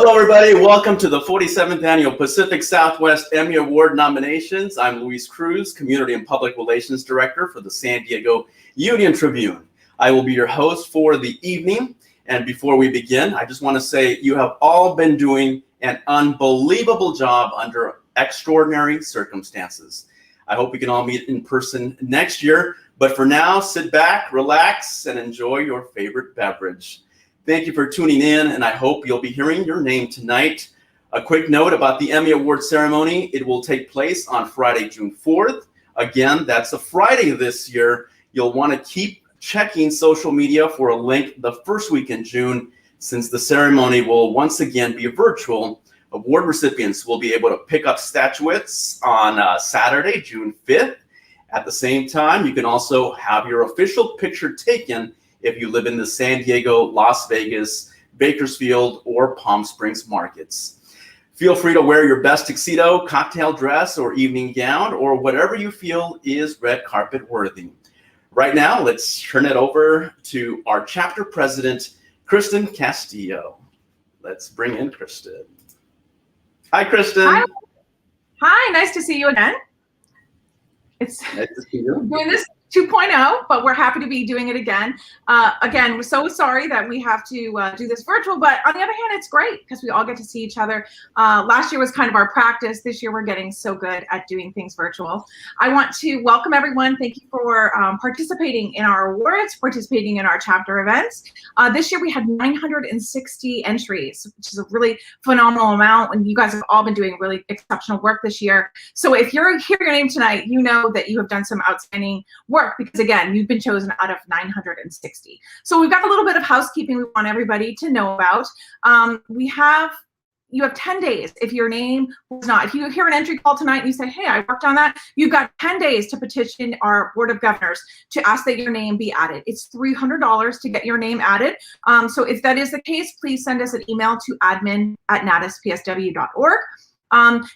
Hello, everybody. Welcome to the 47th Annual Pacific Southwest Emmy Award nominations. I'm Luis Cruz, Community and Public Relations Director for the San Diego Union Tribune. I will be your host for the evening. And before we begin, I just want to say you have all been doing an unbelievable job under extraordinary circumstances. I hope we can all meet in person next year. But for now, sit back, relax, and enjoy your favorite beverage. Thank you for tuning in, and I hope you'll be hearing your name tonight. A quick note about the Emmy Award ceremony. It will take place on Friday, June 4th. Again, that's a Friday this year. You'll want to keep checking social media for a link the first week in June, since the ceremony will once again be virtual. Award recipients will be able to pick up statuettes on Saturday, June 5th. At the same time, you can also have your official picture taken if you live in the San Diego, Las Vegas, Bakersfield, or Palm Springs markets. Feel free to wear your best tuxedo, cocktail dress, or evening gown, or whatever you feel is red carpet worthy. Right now, let's turn it over to our chapter president, Kristen Castillo. Let's bring in Kristen. Hi, Kristen. Hi, nice to see you again. It's nice to see you. Doing this 2.0, but we're happy to be doing it again. Again, we're so sorry that we have to do this virtual, but on the other hand, it's great because we all get to see each other. Last year was kind of our practice. This year, we're getting so good at doing things virtual. I want to welcome everyone. Thank you for participating in our awards, participating in our chapter events. This year, we had 960 entries, which is a really phenomenal amount, and you guys have all been doing really exceptional work this year. So if you're hearing your name tonight, you know that you have done some outstanding work, because again, you've been chosen out of 960. So we've got a little bit of housekeeping we want everybody to know about. You have 10 days if your name was not. If you hear an entry call tonight and you say, hey, I worked on that, you've got 10 days to petition our Board of Governors to ask that your name be added. It's $300 to get your name added. So if that is the case, please send us an email to admin@nataspsw.org.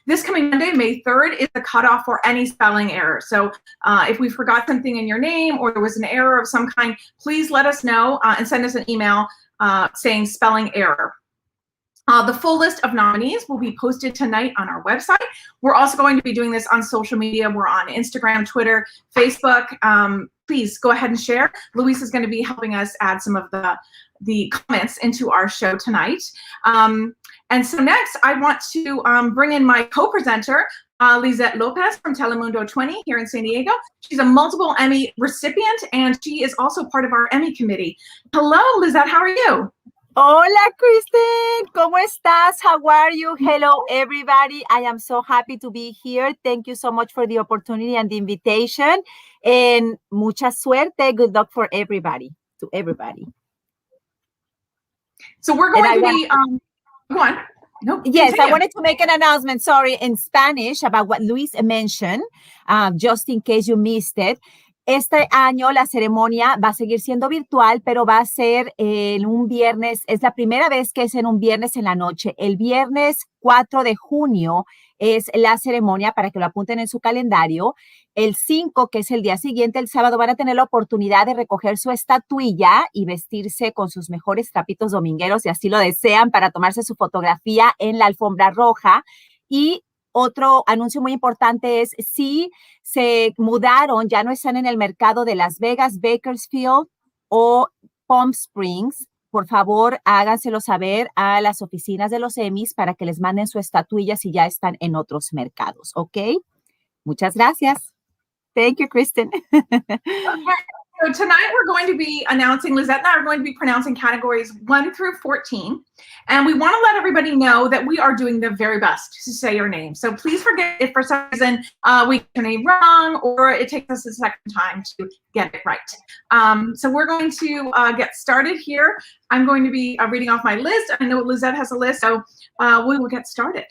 This coming Monday, May 3rd, is the cutoff for any spelling error. So if we forgot something in your name or there was an error of some kind, please let us know and send us an email saying spelling error. The full list of nominees will be posted tonight on our website. We're also going to be doing this on social media. We're on Instagram, Twitter, Facebook. Please go ahead and share. Luis is going to be helping us add some of the comments into our show tonight. And so next, I want to bring in my co-presenter, Lizette Lopez from Telemundo 20 here in San Diego. She's a multiple Emmy recipient, and she is also part of our Emmy committee. Hello, Lizette, how are you? Hola, Kristen. ¿Cómo estás? How are you? Hello, everybody. I am so happy to be here. Thank you so much for the opportunity and the invitation. And mucha suerte. Good luck for everybody, to everybody. So we're going to be, go on. No, yes, continue. I wanted to make an announcement, sorry, in Spanish about what Luis mentioned, just in case you missed it. Este año la ceremonia va a seguir siendo virtual, pero va a ser en un viernes. Es la primera vez que es en un viernes en la noche. El viernes 4 de junio es la ceremonia, para que lo apunten en su calendario. El 5, que es el día siguiente, el sábado, van a tener la oportunidad de recoger su estatuilla y vestirse con sus mejores trapitos domingueros, si así lo desean, para tomarse su fotografía en la alfombra roja. Y otro anuncio muy importante es, si se mudaron, ya no están en el mercado de Las Vegas, Bakersfield o Palm Springs, por favor, háganselo saber a las oficinas de los Emmys para que les manden su estatuilla si ya están en otros mercados, ¿ok? Muchas gracias. Thank you, Kristen. So tonight we're going to be announcing, Lizette and I are going to be pronouncing categories 1 through 14. And we want to let everybody know that we are doing the very best to say your name. So please forget if for some reason we get your name wrong or it takes us a second time to get it right. So we're going to get started here. I'm going to be reading off my list. I know Lizette has a list, so we will get started.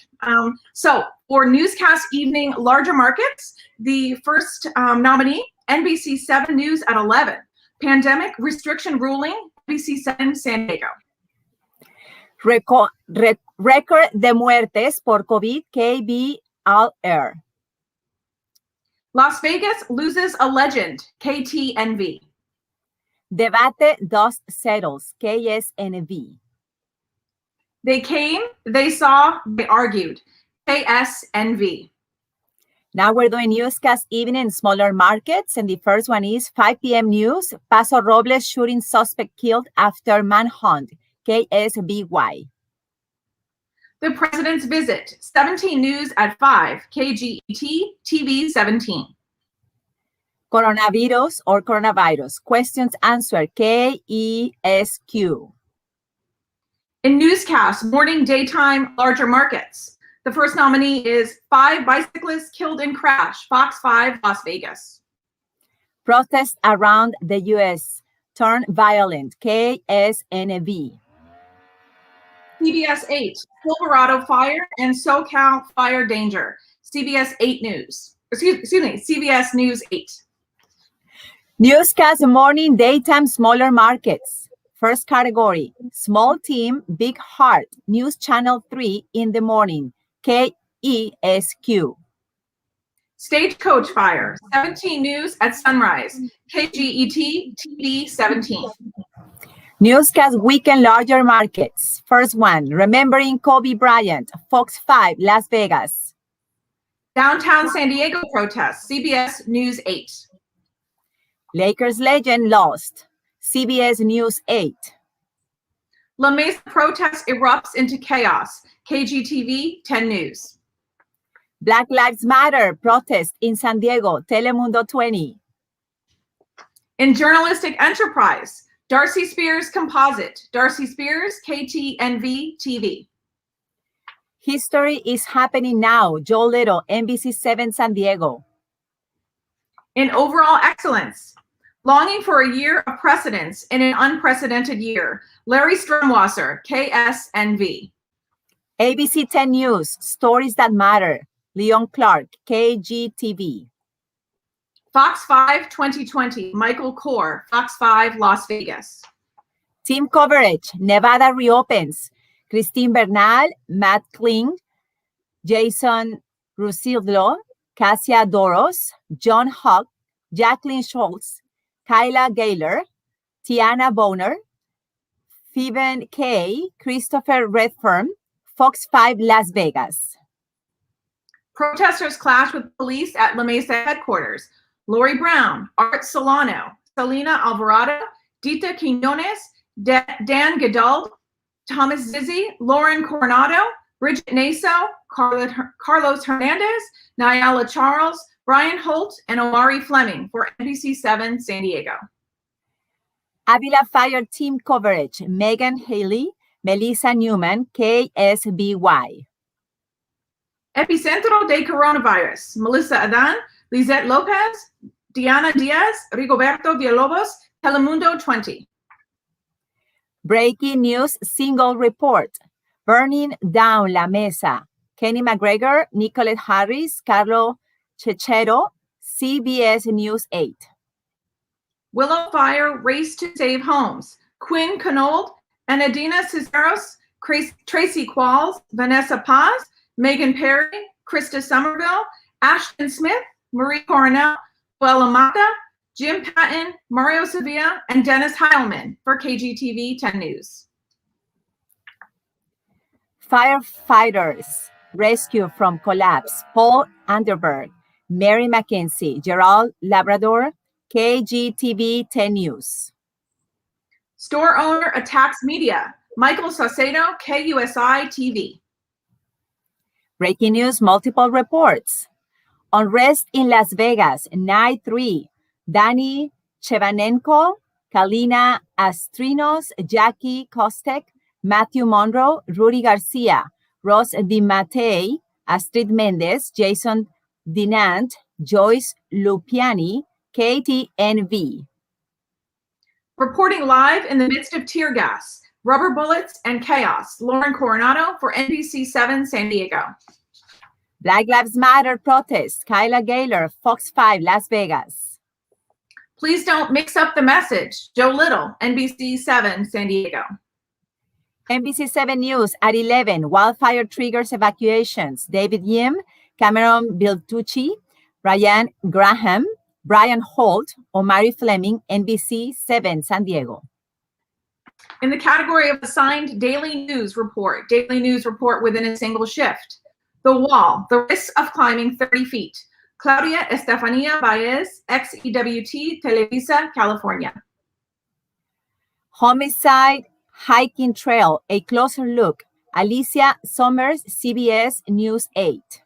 So for Newscast Evening Larger Markets, the first nominee, NBC 7 News at 11. Pandemic restriction ruling, NBC 7 San Diego. Record de muertes por COVID, KB All Air. Las Vegas loses a legend, KTNV. Debate Dust Settles, KSNV. They came, they saw, they argued. KSNV. Now we're doing newscast evening in smaller markets, and the first one is 5 p.m. news. Paso Robles shooting suspect killed after manhunt. KSBY. The President's Visit. 17 News at 5. KGET TV 17. Coronavirus or coronavirus. Questions answered. KESQ. In Newscast, morning, daytime, larger markets. The first nominee is 5 bicyclists killed in crash. Fox 5, Las Vegas. Protests around the U.S. turn violent. KSNV. CBS 8, Silverado fire and SoCal fire danger. CBS 8 News. Excuse me, CBS News 8. Newscast morning, daytime, smaller markets. First category, small team, big heart. News Channel 3 in the morning. KESQ. Stagecoach fire. 17 News at sunrise. KGET TV 17. Newscast weekend, larger markets. First one, remembering Kobe Bryant. Fox 5, Las Vegas. Downtown San Diego protests. CBS News 8. Lakers legend lost. CBS News 8. La Mesa protest erupts into chaos. KGTV 10 News. Black Lives Matter protest in San Diego. Telemundo 20. In journalistic enterprise, Darcy Spears composite. Darcy Spears, KTNV TV. History is happening now. Joe Little, NBC7 San Diego. In overall excellence, longing for a year of precedence in an unprecedented year. Larry Strumwasser, KSNV. ABC 10 News, stories that matter. Leon Clark, KGTV. Fox 5 2020, Michael Kor, Fox 5 Las Vegas. Team coverage, Nevada reopens. Christine Bernal, Matt Kling, Jason Rusillo, Cassia Doros, John Huck, Jacqueline Schultz, Kyla Gaylor, Tiana Boner, Phoeben Kay, Christopher Redfern, Fox 5 Las Vegas. Protesters clash with police at La Mesa headquarters. Lori Brown, Art Solano, Selena Alvarado, Dita Quinones, Dan Gadald, Thomas Zizzi, Lauren Coronado, Bridget Naso, Carlos Hernandez, Nyala Charles, Brian Holt, and Omari Fleming for NBC7 San Diego. Avila Fire team coverage, Megan Haley, Melissa Newman, KSBY. Epicentro de coronavirus, Melissa Adan, Lizette Lopez, Diana Diaz, Rigoberto Villalobos, Telemundo 20. Breaking news single report, burning down La Mesa. Kenny McGregor, Nicolette Harris, Carlo Cecchero, CBS News 8. Willow Fire race to save homes. Quinn Canold, Anadina Cisneros, Tracy Qualls, Vanessa Paz, Megan Perry, Krista Somerville, Ashton Smith, Marie Coronel, Buella Mata, Jim Patton, Mario Sevilla, and Dennis Heilman for KGTV 10 News. Firefighters rescue from collapse, Paul Anderberg, Mary McKenzie, Gerald Labrador, KGTV 10 News. Store owner attacks media, Michael Saucedo, KUSI TV. Breaking news, multiple reports. Unrest in Las Vegas, Night 3. Danny Chevanenko, Kalina Astrinos, Jackie Kostek, Matthew Monroe, Rudy Garcia, Ross DiMattei, Astrid Mendez, Jason Dinant, Joyce Lupiani, KTNV. Reporting live in the midst of tear gas, rubber bullets, and chaos, Lauren Coronado for NBC7 San Diego. Black Lives Matter protest, Kyla Gaylor, Fox 5 Las Vegas. Please don't mix up the message, Joe Little, NBC7 San Diego. NBC7 News at 11, wildfire triggers evacuations. David Yim, Cameron Biltucci, Ryan Graham, Brian Holt, Omari Fleming, NBC7 San Diego. In the category of assigned daily news report within a single shift, The Wall, the risk of climbing 30 feet, Claudia Estefania Baez, XEWT, Televisa, California. Homicide, Hiking Trail, a closer look, Alicia Summers, CBS News 8.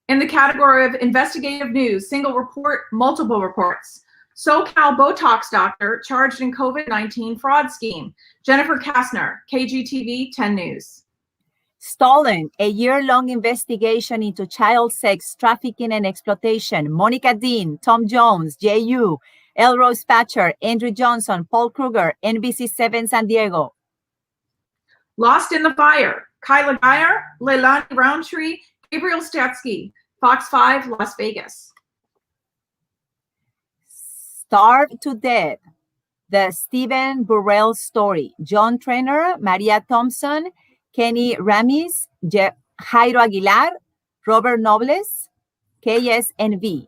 In the category of investigative news, single report, multiple reports, SoCal Botox doctor charged in COVID-19 fraud scheme, Jennifer Kastner, KGTV 10 News. Stolen, a year-long investigation into child sex trafficking and exploitation, Monica Dean, Tom Jones, JU, Elrose Patcher, Andrew Johnson, Paul Kruger, NBC7 San Diego. Lost in the Fire, Kyla Geyer, Leilani Roundtree, Gabriel Statsky, Fox 5, Las Vegas. Starved to Death, the Stephen Burrell story, John Trainer, Maria Thompson, Kenny Ramis, Jairo Aguilar, Robert Nobles, KSNV.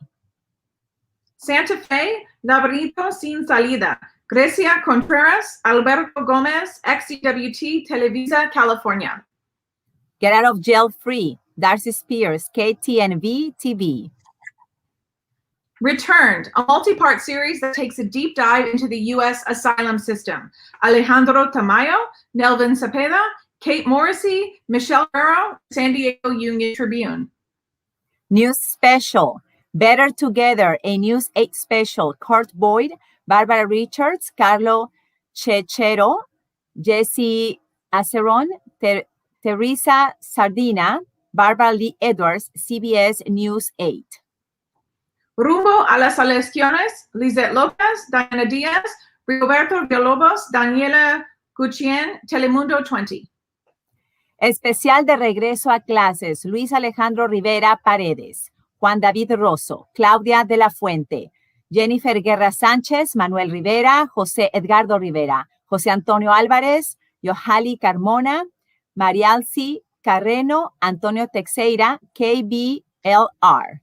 Santa Fe, Laberinto Sin Salida, Grecia Contreras, Alberto Gomez, XEWT, Televisa, California. Get Out of Jail Free, Darcy Spears, KTNV TV. Returned, a multi-part series that takes a deep dive into the U.S. asylum system. Alejandro Tamayo, Nelvin Cepeda, Kate Morrissey, Michelle Guerrero, San Diego Union Tribune. News Special, Better Together, a News 8 special, Kurt Boyd, Barbara Richards, Carlo Cecchero, Jesse Aceron, Teresa Sardina, Barbara Lee Edwards, CBS News 8. Rumbo a las Elecciones, Lizette Lopez, Diana Diaz, Rigoberto Villalobos, Daniela Guchien, Telemundo 20. Especial de regreso a clases, Luis Alejandro Rivera Paredes, Juan David Rosso, Claudia de la Fuente, Jennifer Guerra Sánchez, Manuel Rivera, José Edgardo Rivera, José Antonio Álvarez, Yohali Carmona, Marialci Carreno, Antonio Teixeira, KBLR.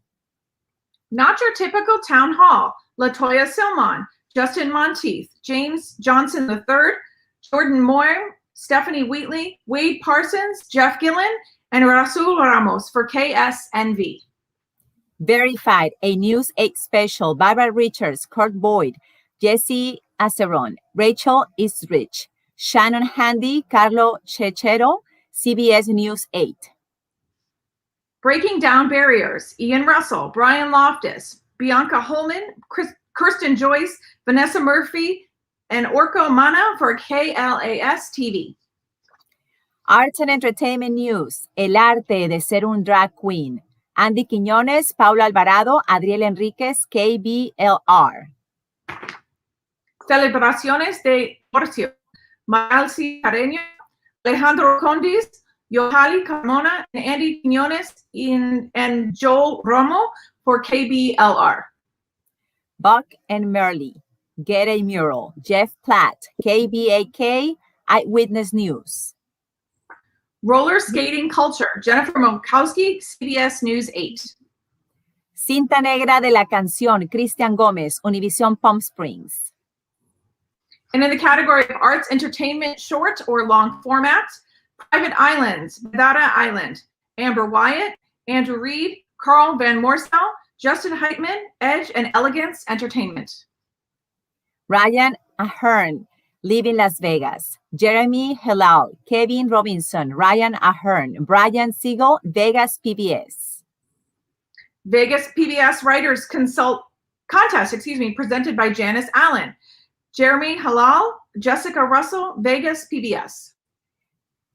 Not Your Typical Town Hall, Latoya Silmon, Justin Monteith, James Johnson III, Jordan Moore, Stephanie Wheatley, Wade Parsons, Jeff Gillen, and Rasul Ramos for KSNV. Verified, a News 8 special, Barbara Richards, Kurt Boyd, Jesse Aceron, Rachel Eastrich, Shannon Handy, Carlo Cecchero, CBS News 8. Breaking Down Barriers, Ian Russell, Brian Loftus, Bianca Holman, Kirsten Joyce, Vanessa Murphy, and Orko Mana for KLAS TV. Arts and Entertainment News, El Arte de Ser un Drag Queen, Andy Quiñones, Paula Alvarado, Adriel Enríquez, KBLR. Celebraciones de Divorcio, Malsi Careño, Alejandro Condis, Yohali Carmona, and Andy Quiñones and Joel Romo for KBLR. Buck and Merle, Get a Mural, Jeff Platt, KBAK, Eyewitness News. Roller Skating Culture, Jennifer Mokowski, CBS News 8. Cinta Negra de la Canción, Cristian Gómez, Univision Palm Springs. And in the category of Arts Entertainment Short or Long Format, Private Islands, Medada Island, Amber Wyatt, Andrew Reed, Carl Van Moorsel, Justin Heitman, Edge and Elegance Entertainment. Ryan Ahern, Living Las Vegas. Jeremy Helal, Kevin Robinson, Ryan Ahern, Brian Siegel, Vegas PBS. Vegas PBS Writers Contest, presented by Janice Allen. Jeremy Halal, Jessica Russell, Vegas PBS.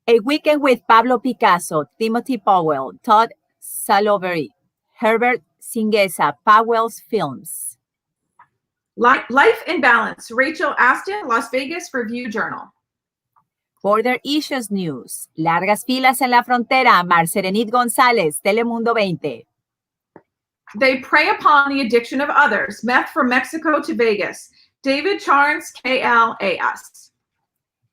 A Weekend with Pablo Picasso, Timothy Powell, Todd Saloveri, Herbert Singhesa, Powell's Films. Life in Balance, Rachel Aston, Las Vegas Review Journal. Border Issues News, Largas Filas en la Frontera, Marcerenit González, Telemundo 20. They Prey Upon the Addiction of Others, Meth from Mexico to Vegas, David Charnes, KLAS.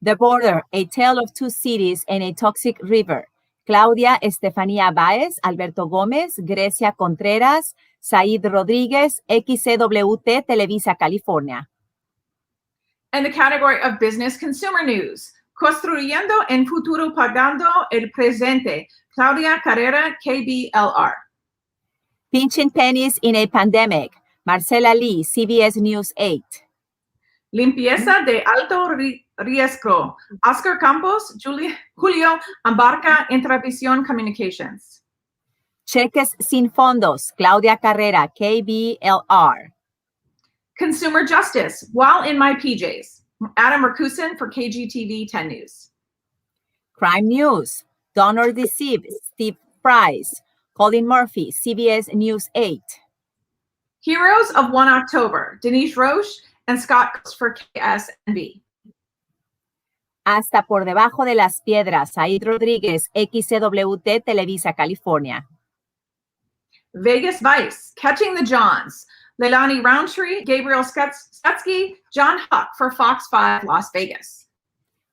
The Border, A Tale of Two Cities and a Toxic River, Claudia Estefania Báez, Alberto Gómez, Grecia Contreras, Said Rodríguez, XCWT, Televisa, California. In the category of business consumer news, Construyendo en futuro pagando el presente, Claudia Carrera, KBLR. Pinching pennies in a pandemic, Marcela Lee, CBS News 8. Limpieza de alto riesgo, Oscar Campos, Julio Ambarca, Intravisión Communications. Cheques sin fondos, Claudia Carrera, KBLR. Consumer justice, while in my PJs, Adam Rakusin for KGTV 10 News. Crime news, Donor Deceived, Steve Price, Colin Murphy, CBS News 8. Heroes of 1 October, Denise Roche and Scott Coates for KSNB. Hasta por debajo de las piedras, Aid Rodríguez, XCWT, Televisa, California. Vegas Vice, Catching the Johns, Leilani Roundtree, Gabriel Stutsky, John Huck for Fox 5 Las Vegas.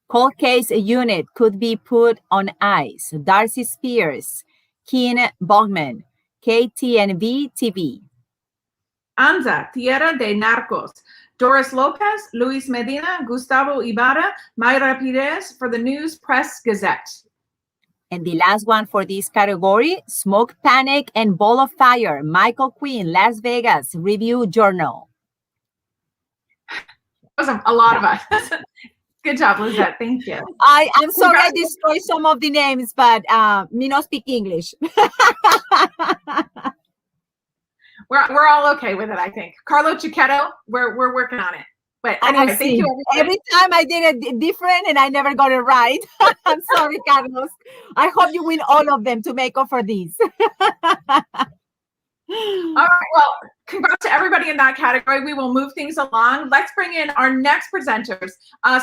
Cold case unit could be put on ice, Darcy Spears, Keen Bogman, KTNV TV. ANZA, Tierra de Narcos, Doris Lopez, Luis Medina, Gustavo Ibarra, Mayra Pires for the News Press Gazette. And the last one for this category, Smoke, Panic, and Ball of Fire, Michael Quinn, Las Vegas Review Journal. That was a lot of us. Good job, Lizette. Thank you. I'm sorry I destroyed some of the names, but me not speak English. We're all okay with it, I think. Carlo Chiquetto, we're working on it. But anyway, thank you. Every time I did it different and I never got it right. I'm sorry, Carlos. I hope you win all of them to make up for these. All right, well, congrats to everybody in that category. We will move things along. Let's bring in our next presenters.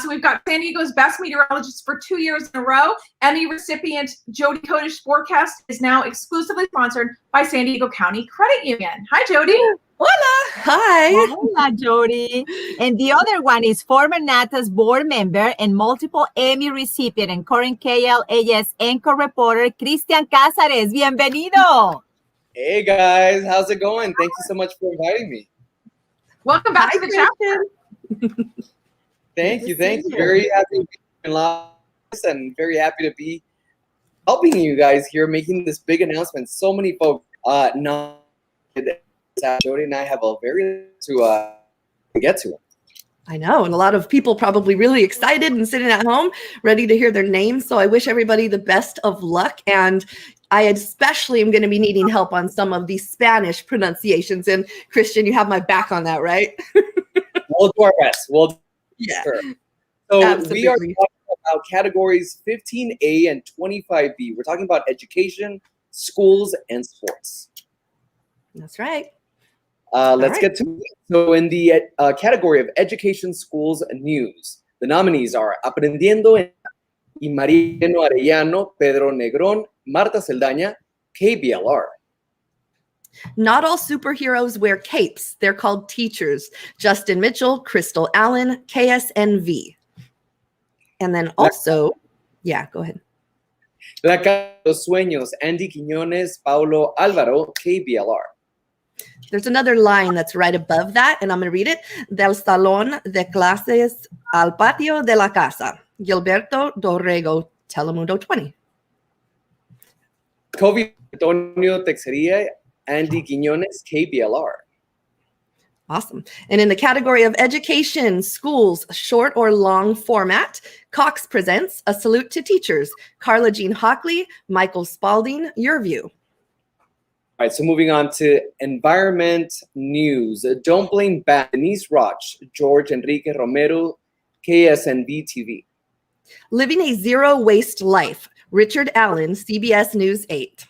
So we've got San Diego's best meteorologist for 2 years in a row. Emmy recipient Jody Kodish forecast is now exclusively sponsored by San Diego County Credit Union. Hi, Jody. Hola. Hi. Hola, Jody. And the other one is former NATAS board member and multiple Emmy recipient and current KLAS anchor reporter, Cristian Cázares. Bienvenido. Hey guys, how's it going? Thank you so much for inviting me. Welcome back to the chapter. Thank you. Very happy to be in live and very happy to be helping you guys here, making this big announcement. So many folks Jody and I have a very to get to. I know, and a lot of people probably really excited and sitting at home ready to hear their names. So I wish everybody the best of luck. And I especially am going to be needing help on some of these Spanish pronunciations. And Christian, you have my back on that, right? We'll do our best. Yeah. Sure. So Absolutely. we are talking about categories 15A and 25B. We're talking about education, schools, and sports. That's right. Let's get to it. So in the category of education, schools, and news, the nominees are Aprendiendo y Mariano Arellano, Pedro Negrón, Marta Celdaña, KBLR. Not all superheroes wear capes. They're called teachers. Justin Mitchell, Crystal Allen, KSNV. And then also, yeah, go ahead. La Casa de los Sueños, Andy Quiñones, Paulo Álvaro, KBLR. There's another line that's right above that, and I'm going to read it. Del Salón de Clases al Patio de la Casa, Gilberto Dorrego, Telemundo 20. Kobe Antonio Texeria, Andy Quiñones, KBLR. Awesome. And in the category of education, schools, short or long format, Cox presents A Salute to Teachers, Carla Jean Hockley, Michael Spalding, Your View. All right, so moving on to environment news. Don't Blame Bad, Denise Roch, George Enrique Romero, KSNV TV. Living a Zero Waste Life, Richard Allen, CBS News 8.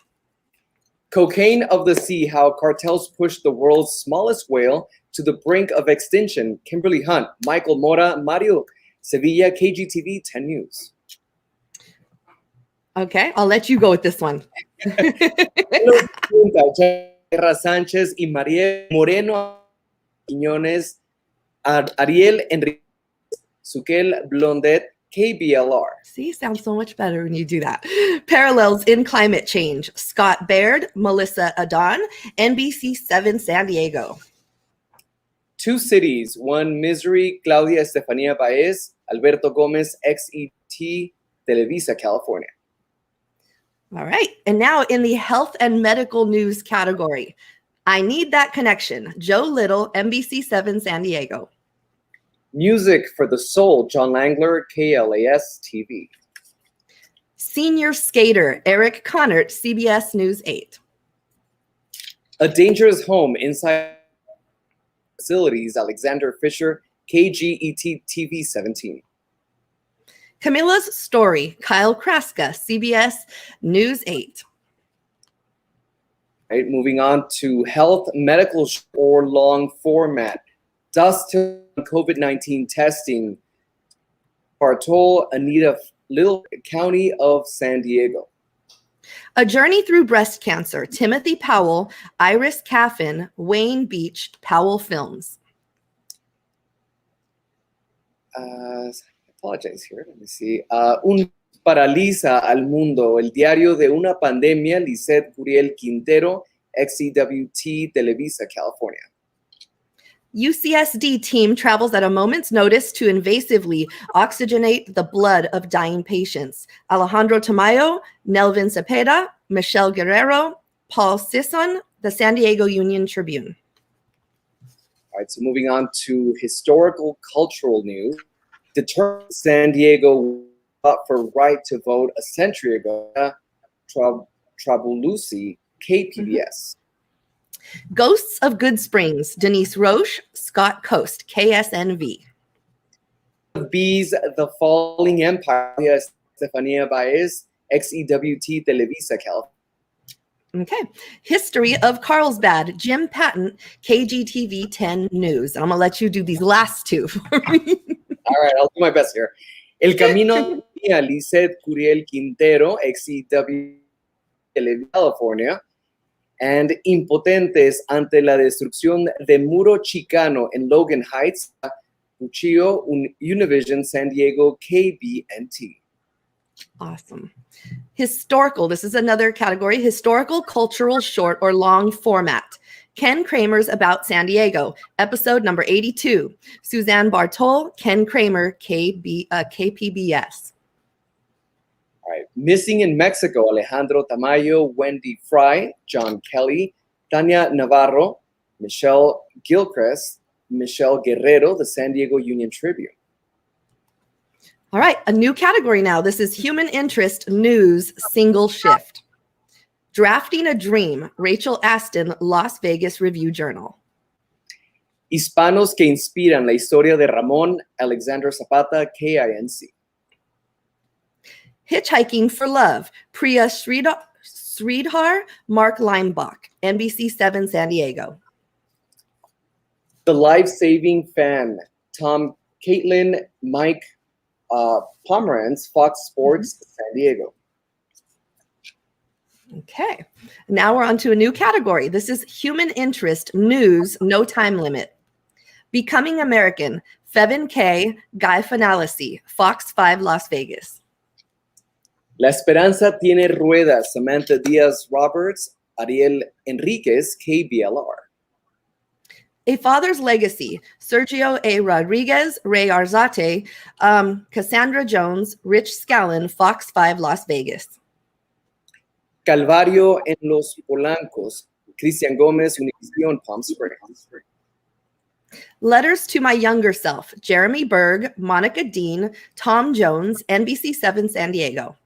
Cocaine of the Sea, How Cartels Push the World's Smallest Whale to the Brink of Extinction, Kimberly Hunt, Michael Mora, Mario Sevilla, KGTV 10 News. Okay, I'll let you go with this one. Sánchez y María Moreno Quiñones, Ariel Enrique, Suquel Blondet, KBLR. See, sounds so much better when you do that. Parallels in Climate Change, Scott Baird, Melissa Adon, NBC7 San Diego. Two cities, one Misery, Claudia Estefanía Baez, Alberto Gómez, XET, Televisa, California. All right. And now in the health and medical news category, I Need That Connection, Joe Little, NBC7 San Diego. Music for the Soul, John Langler, KLAS TV. Senior Skater, Eric Connert, CBS News 8. A Dangerous Home Inside Facilities, Alexander Fisher, KGET TV 17. Camilla's Story, Kyle Kraska, CBS News 8. Right, moving on to health, medical, or long format. Dust to COVID-19 testing. Bartol, Anita Little, County of San Diego. A Journey Through Breast Cancer, Timothy Powell, Iris Caffin, Wayne Beach, Powell Films. Apologize here, let me see. Un paraliza al mundo, el diario de una pandemia, Lisette Curiel Quintero, XEWT, Televisa, California. UCSD team travels at a moment's notice to invasively oxygenate the blood of dying patients. Alejandro Tamayo, Nelvin Cepeda, Michelle Guerrero, Paul Sisson, the San Diego Union Tribune. All right, so moving on to historical cultural news. Determined San Diego fought for right to vote a century ago. Trabulusi, KPBS. Ghosts of Good Springs, Denise Roche, Scott Coast, KSNV. Bees, The Falling Empire, Estefania Baez, XEWT, Televisa, California. Okay. History of Carlsbad, Jim Patton, KGTV 10 News. And I'm going to let you do these last two for me. All right, I'll do my best here. El Camino, Lisette Curiel Quintero, XEW, California. And Impotentes ante la destrucción de Muro Chicano en Logan Heights, Cuchillo, Univision, San Diego, KBNT. Awesome. Historical, this is another category, historical, cultural, short, or long format. Ken Kramer's About San Diego, episode number 82. Suzanne Bartol, Ken Kramer, KPBS. All right. Missing in Mexico, Alejandro Tamayo, Wendy Fry, John Kelly, Tania Navarro, Michelle Gilchrist, Michelle Guerrero, the San Diego Union Tribune. All right, a new category now. This is Human Interest News Single Shift. Drafting a Dream, Rachel Aston, Las Vegas Review-Journal. Hispanos que inspiran la historia de Ramón Alexander Zapata, KINC. Hitchhiking for Love, Priya Sridhar, Mark Leimbach, NBC7 San Diego. The Life-Saving Fan, Tom Caitlin, Mike Pomerantz, Fox Sports, San Diego. Okay, now we're on to a new category. This is Human Interest News, No Time Limit. Becoming American, Fevin K, Guy Finalisi, Fox 5 Las Vegas. La Esperanza Tiene Ruedas, Samantha Diaz Roberts, Ariel Enriquez, KBLR. A Father's Legacy, Sergio A. Rodriguez, Ray Arzate, Cassandra Jones, Rich Scallon, Fox 5 Las Vegas. Calvario en los Polancos, Cristian Gómez, Univision, Palm Springs. Letters to My Younger Self, Jeremy Berg, Monica Dean, Tom Jones, NBC7 San Diego.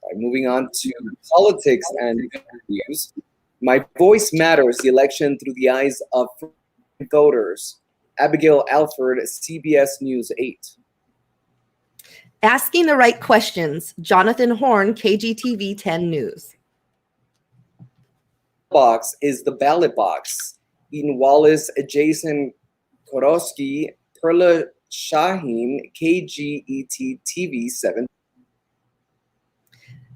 Right, moving on to politics and news. My Voice Matters, the election through the eyes of voters. Abigail Alford, CBS News 8. Asking the Right Questions, Jonathan Horn, KGTV 10 News. Box is the ballot box. Eden Wallace, Jason Korosky, Perla Shaheen, KGET TV 7.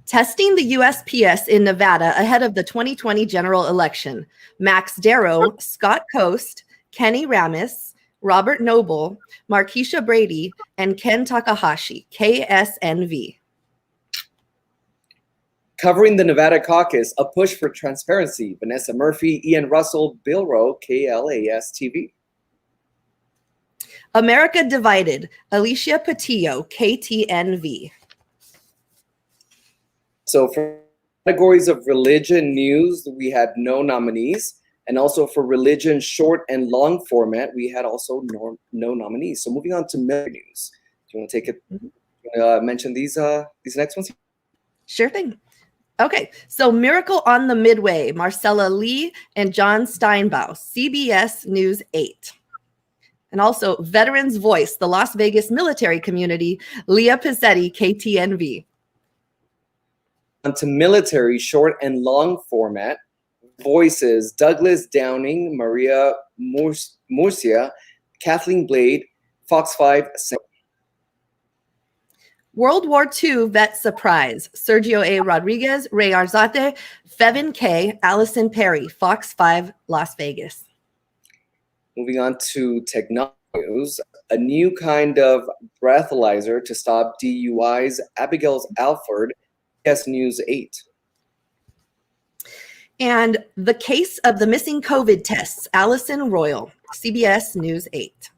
Testing the USPS in Nevada ahead of the 2020 general election. Max Darrow, Scott Coast, Kenny Ramis, Robert Noble, Markeisha Brady, and Ken Takahashi, KSNV. Covering the Nevada caucus, a push for transparency. Vanessa Murphy, Ian Russell, Bill Rowe, KLAS TV. America Divided, Alicia Patillo, KTNV. So for categories of religion news, we had no nominees. And also for religion short and long format, we had also no nominees. So moving on to military news. Do you want to take it? Mention these next ones? Sure thing. Okay, so Miracle on the Midway, Marcella Lee and John Steinbaugh, CBS News 8. And also Veterans Voice, the Las Vegas military community, Leah Pizzetti, KTNV. On to military short and long format. Voices, Douglas Downing, Maria Murcia, Kathleen Blade, Fox 5. World War II Vet Surprise, Sergio A. Rodriguez, Ray Arzate, Fevin K., Allison Perry, Fox 5, Las Vegas. Moving on to technology news, a new kind of breathalyzer to stop DUIs, Abigail Alford, CBS News 8. And the case of the missing COVID tests, Allison Royal, CBS News 8.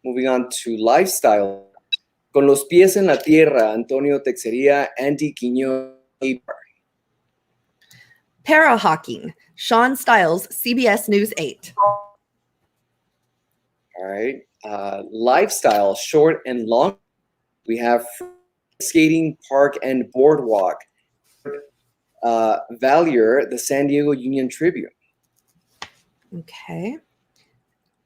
Moving on to lifestyle, Con los pies en la tierra, Antonio Texeria, Andy Quiñón. Para Hawking, Sean Stiles, CBS News 8. All right. Lifestyle, short and long. We have skating park and boardwalk. Valier, the San Diego Union Tribune. Okay.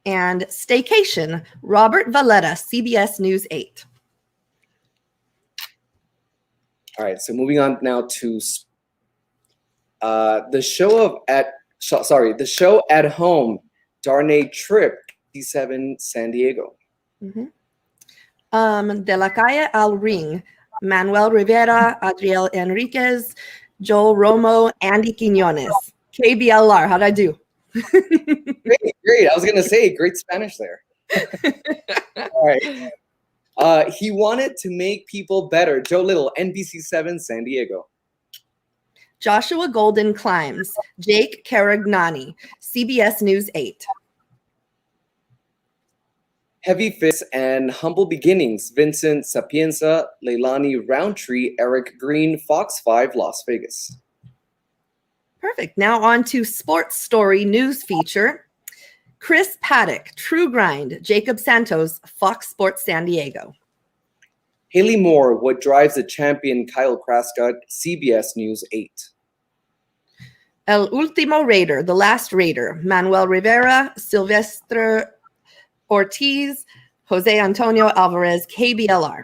And Staycation, Robert Valletta, CBS News 8. All right, so moving on now to the show at home, Darnay Tripp, D7 San Diego. De la Calle al Ring, Manuel Rivera, Adriel Enriquez, Joel Romo, Andy Quiñones. KBLR, how'd I do? Great. I was going to say, great Spanish there. All right. He wanted to make people better. Joe Little, NBC7 San Diego. Joshua Golden Climbs, Jake Caragnani, CBS News 8. Heavy Fists and Humble Beginnings, Vincent Sapienza, Leilani Roundtree, Eric Green, Fox 5, Las Vegas. Perfect. Now on to Sports Story News Feature. Chris Paddock, True Grind, Jacob Santos, Fox Sports San Diego. Haley Moore, What Drives the Champion, Kyle Krascott, CBS News 8. El Último Raider, The Last Raider, Manuel Rivera, Silvestre Ortiz, Jose Antonio Alvarez, KBLR.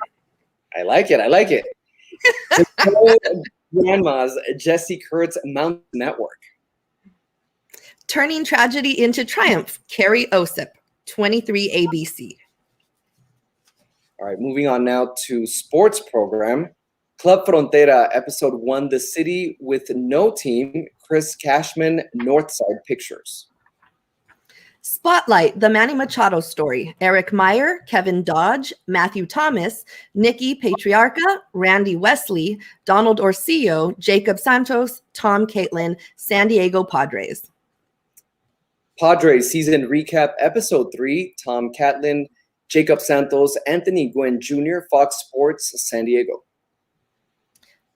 I like it. Grandma's, Jesse Kurtz, Mountain Network. Turning Tragedy into Triumph, Carrie Osip, 23 ABC. All right, moving on now to sports program. Club Frontera, Episode 1, The City with No Team, Chris Cashman, Northside Pictures. Spotlight, The Manny Machado Story, Eric Meyer, Kevin Dodge, Matthew Thomas, Nikki Patriarca, Randy Wesley, Donald Orsillo, Jacob Santos, Tom Caitlin, San Diego Padres. Padres Season Recap, Episode 3, Tom Catlin, Jacob Santos, Anthony Gwynn Jr., Fox Sports, San Diego.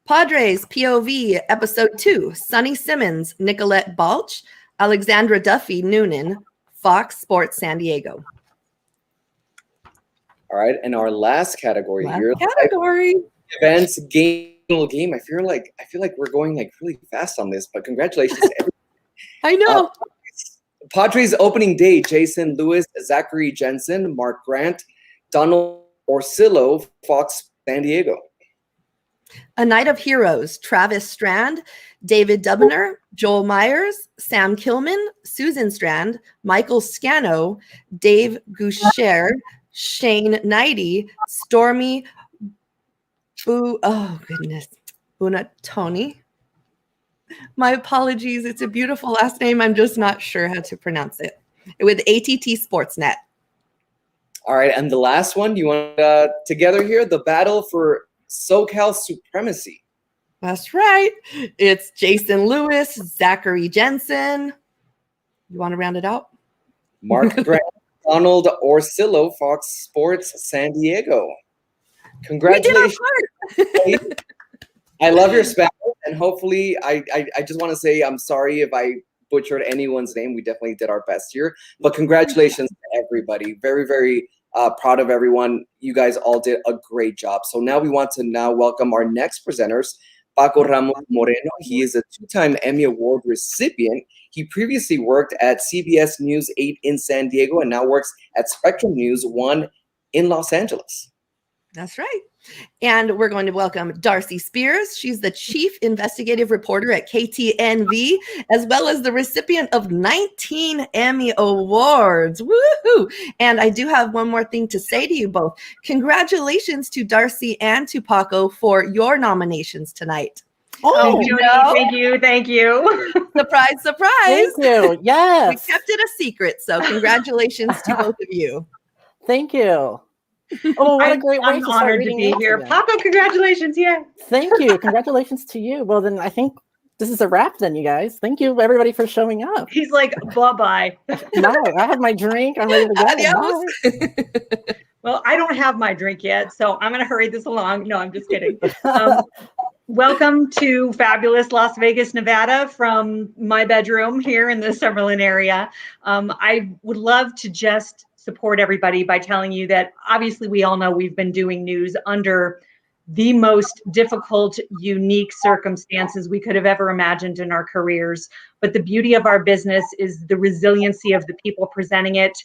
Padres POV, Episode 2, Sonny Simmons, Nicolette Balch, Alexandra Duffy Noonan, Fox Sports San Diego. All right, and our last category here. Category. Events game. I feel like we're going like really fast on this, but congratulations to everyone. I know. Padres opening day, Jason Lewis, Zachary Jensen, Mark Grant, Donald Orsillo, Fox San Diego. A Night of Heroes, Travis Strand, David Dubner, Joel Myers, Sam Kilman, Susan Strand, Michael Scano, Dave Goucher, Shane Knighty, Stormy Bunatoni. My apologies. It's a beautiful last name. I'm just not sure how to pronounce it. With ATT Sportsnet. All right, and the last one, you want together here, the battle for SoCal supremacy. That's right. It's Jason Lewis, Zachary Jensen. You want to round it out? Mark Grant, Donald Orsillo, Fox Sports San Diego. Congratulations. We did our part. I love your Spanish, and hopefully, I just want to say I'm sorry if I butchered anyone's name. We definitely did our best here, but congratulations to everybody. Very, very proud of everyone. You guys all did a great job. So now we want to welcome our next presenters, Paco Ramos Moreno. He is a 2-time Emmy Award recipient. He previously worked at CBS News 8 in San Diego and now works at Spectrum News 1 in Los Angeles. That's right. And we're going to welcome Darcy Spears. She's the chief investigative reporter at KTNV, as well as the recipient of 19 Emmy Awards. Woohoo! And I do have one more thing to say to you both. Congratulations to Darcy and to Paco for your nominations tonight. Oh, thank you. Surprise, surprise. Thank you. Yes. We kept it a secret, so congratulations to both of you. Thank you. Oh, what a great way I'm to start honored to reading be names here. again. Paco, congratulations. Yeah. Thank you. Congratulations to you. Well, then I think this is a wrap then, you guys. Thank you, everybody, for showing up. He's like, bye-bye. Bye. I have my drink. I'm ready to go. Adios. Bye. Well, I don't have my drink yet, so I'm going to hurry this along. No, I'm just kidding. Welcome to fabulous Las Vegas, Nevada from my bedroom here in the Summerlin area. I would love to just support everybody by telling you that obviously we all know we've been doing news under the most difficult, unique circumstances we could have ever imagined in our careers. But the beauty of our business is the resiliency of the people presenting it.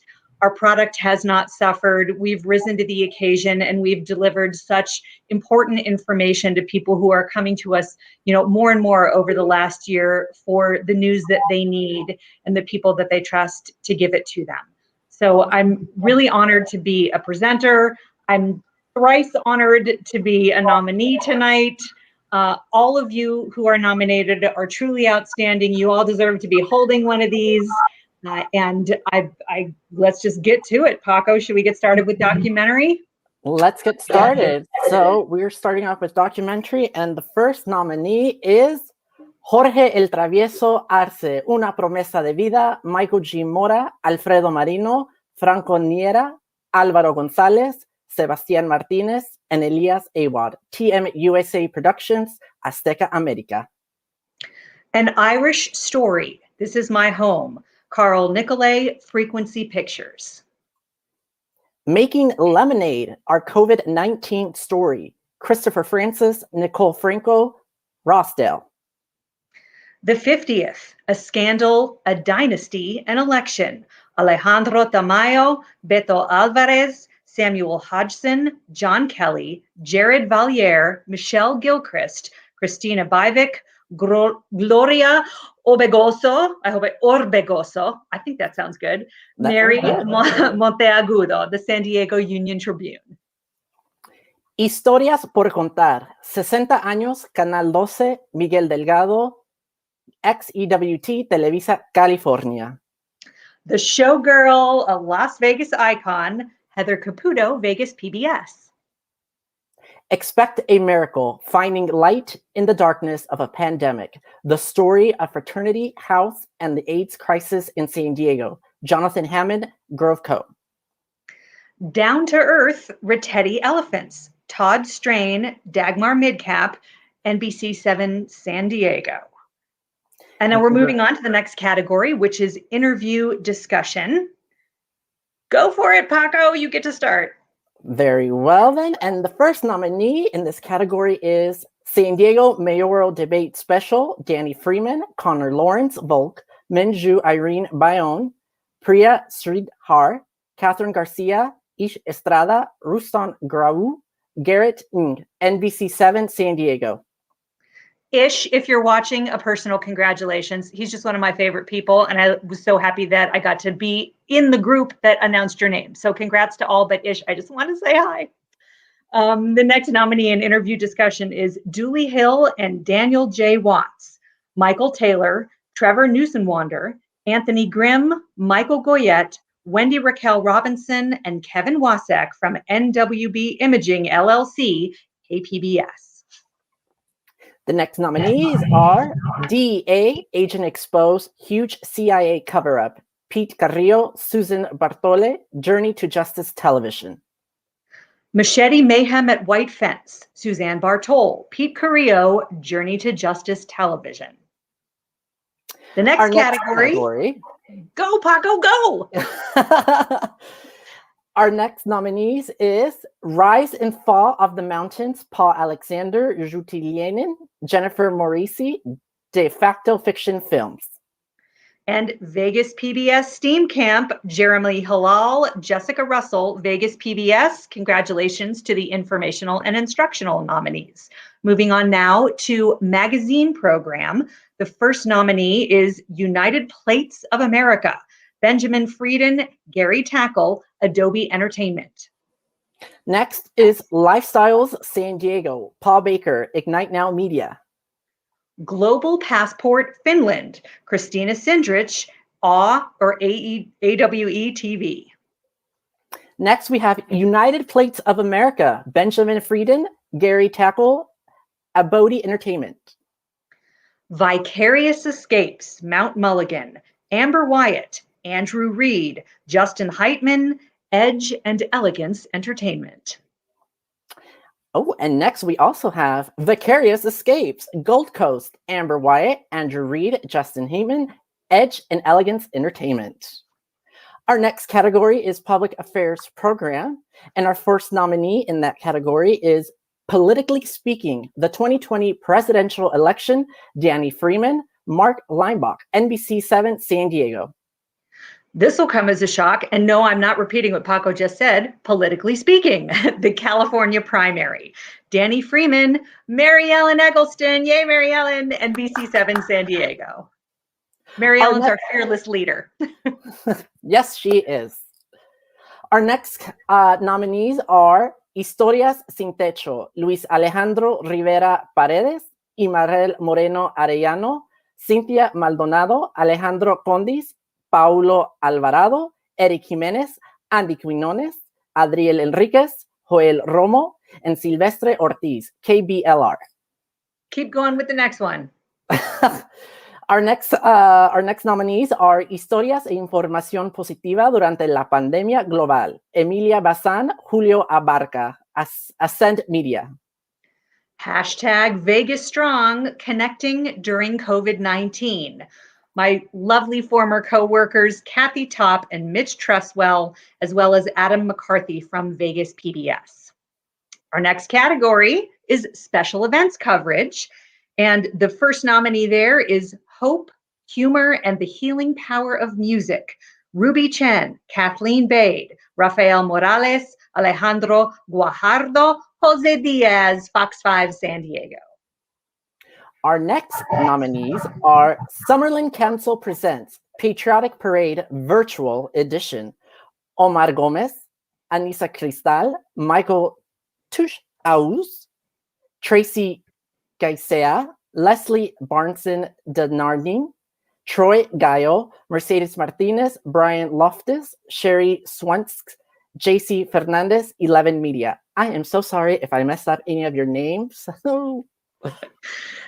Our product has not suffered. We've risen to the occasion and we've delivered such important information to people who are coming to us, more and more over the last year for the news that they need and the people that they trust to give it to them. So I'm really honored to be a presenter. I'm thrice honored to be a nominee tonight. All of you who are nominated are truly outstanding. You all deserve to be holding one of these. And let's just get to it. Paco, should we get started with documentary? Let's get started. So we're starting off with documentary, and the first nominee is Jorge el Travieso Arce, Una Promesa de Vida, Michael G. Mora, Alfredo Marino, Franco Niera, Álvaro González, Sebastián Martínez, and Elias Awad. TM USA Productions, Azteca America. An Irish Story, This Is My Home, Carl Nicolay, Frequency Pictures. Making Lemonade, Our COVID-19 Story, Christopher Francis, Nicole Franco, Rossdale. The 50th, A Scandal, A Dynasty, An Election, Alejandro Tamayo, Beto Alvarez, Samuel Hodgson, John Kelly, Jared Valier, Michelle Gilchrist, Christina Bivik, Gloria Orbegoso, Orbegoso, I think that sounds good, Mary Monteagudo, the San Diego Union Tribune. Historias por contar, 60 años, Canal 12, Miguel Delgado, XEWT, Televisa, California. The Showgirl, a Las Vegas icon, Heather Caputo, Vegas PBS. Expect a Miracle, Finding Light in the Darkness of a Pandemic, the story of fraternity, house, and the AIDS crisis in San Diego. Jonathan Hammond, Grove Co. Down to Earth, Ratteti Elephants, Todd Strain, Dagmar Midcap, NBC7 San Diego. And now we're moving on to the next category, which is interview discussion. Go for it, Paco. You get to start. Very well, then. And the first nominee in this category is San Diego Mayoral Debate Special, Danny Freeman, Connor Lawrence Volk, Minju Irene Bayonne, Priya Sridhar, Catherine Garcia, Ish Estrada, Rustan Grau, Garrett Ng, NBC7 San Diego. Ish, if you're watching, a personal congratulations. He's just one of my favorite people, and I was so happy that I got to be in the group that announced your name. So congrats to all, but Ish, I just want to say hi. The next nominee in interview discussion is Dooley Hill and Daniel J. Watts, Michael Taylor, Trevor Newsonwander, Anthony Grimm, Michael Goyette, Wendy Raquel Robinson, and Kevin Wasak from NWB Imaging LLC, KPBS. The next nominees are DEA, Agent Exposed, Huge CIA Cover-Up, Pete Carrillo, Susan Bartole, Journey to Justice Television. Machete Mayhem at White Fence, Suzanne Bartol, Pete Carrillo, Journey to Justice Television. The next category, go Paco, go! Our next nominees is Rise and Fall of the Mountains, Paul Alexander, Jutilienin, Jennifer Morisi, De Facto Fiction Films. And Vegas PBS Steam Camp, Jeremy Halal, Jessica Russell, Vegas PBS. Congratulations to the informational and instructional nominees. Moving on now to magazine program. The first nominee is United Plates of America, Benjamin Frieden, Gary Tackle, Adobe Entertainment. Next is Lifestyles San Diego, Paul Baker, Ignite Now Media. Global Passport Finland, Christina Sindrich, AWE TV. Next, we have United Plates of America, Benjamin Frieden, Gary Tackle, Abodi Entertainment. Vicarious Escapes, Mount Mulligan, Amber Wyatt, Andrew Reed, Justin Heitman, Edge and Elegance Entertainment. Oh, and next we also have Vicarious Escapes, Gold Coast, Amber Wyatt, Andrew Reed, Justin Heitman, Edge and Elegance Entertainment. Our next category is Public Affairs Program, and our first nominee in that category is Politically Speaking, the 2020 presidential election, Danny Freeman, Mark Leinbach, NBC7 San Diego. This will come as a shock, and no, I'm not repeating what Paco just said. Politically Speaking, the California primary. Danny Freeman, Mary Ellen Eggleston, yay Mary Ellen, NBC7 San Diego. Mary Ellen's our fearless leader. Yes, she is. Our next nominees are Historias Sin Techo, Luis Alejandro Rivera Paredes, Imarel Moreno Arellano, Cynthia Maldonado, Alejandro Condis, Paulo Alvarado, Eric Jimenez, Andy Quinones, Adriel Enriquez, Joel Romo, and Silvestre Ortiz, KBLR. Keep going with the next one. Our next nominees are Historias e Información Positiva durante la Pandemia Global, Emilia Bazán, Julio Abarca, Ascend Media. Hashtag Vegas Strong, connecting during COVID-19. My lovely former co-workers, Kathy Top and Mitch Tresswell, as well as Adam McCarthy from Vegas PBS. Our next category is special events coverage. And the first nominee there is Hope, Humor, and the Healing Power of Music. Ruby Chen, Kathleen Bade, Rafael Morales, Alejandro Guajardo, Jose Diaz, Fox 5 San Diego. Our next nominees are Summerlin Council Presents Patriotic Parade Virtual Edition. Omar Gomez, Anissa Cristal, Michael Tush-Aus, Tracy Gaisea, Leslie Barnson Denardine, Troy Gallo, Mercedes Martinez, Brian Loftus, Sherry Swansk, JC Fernandez, 11 Media. I am so sorry if I messed up any of your names.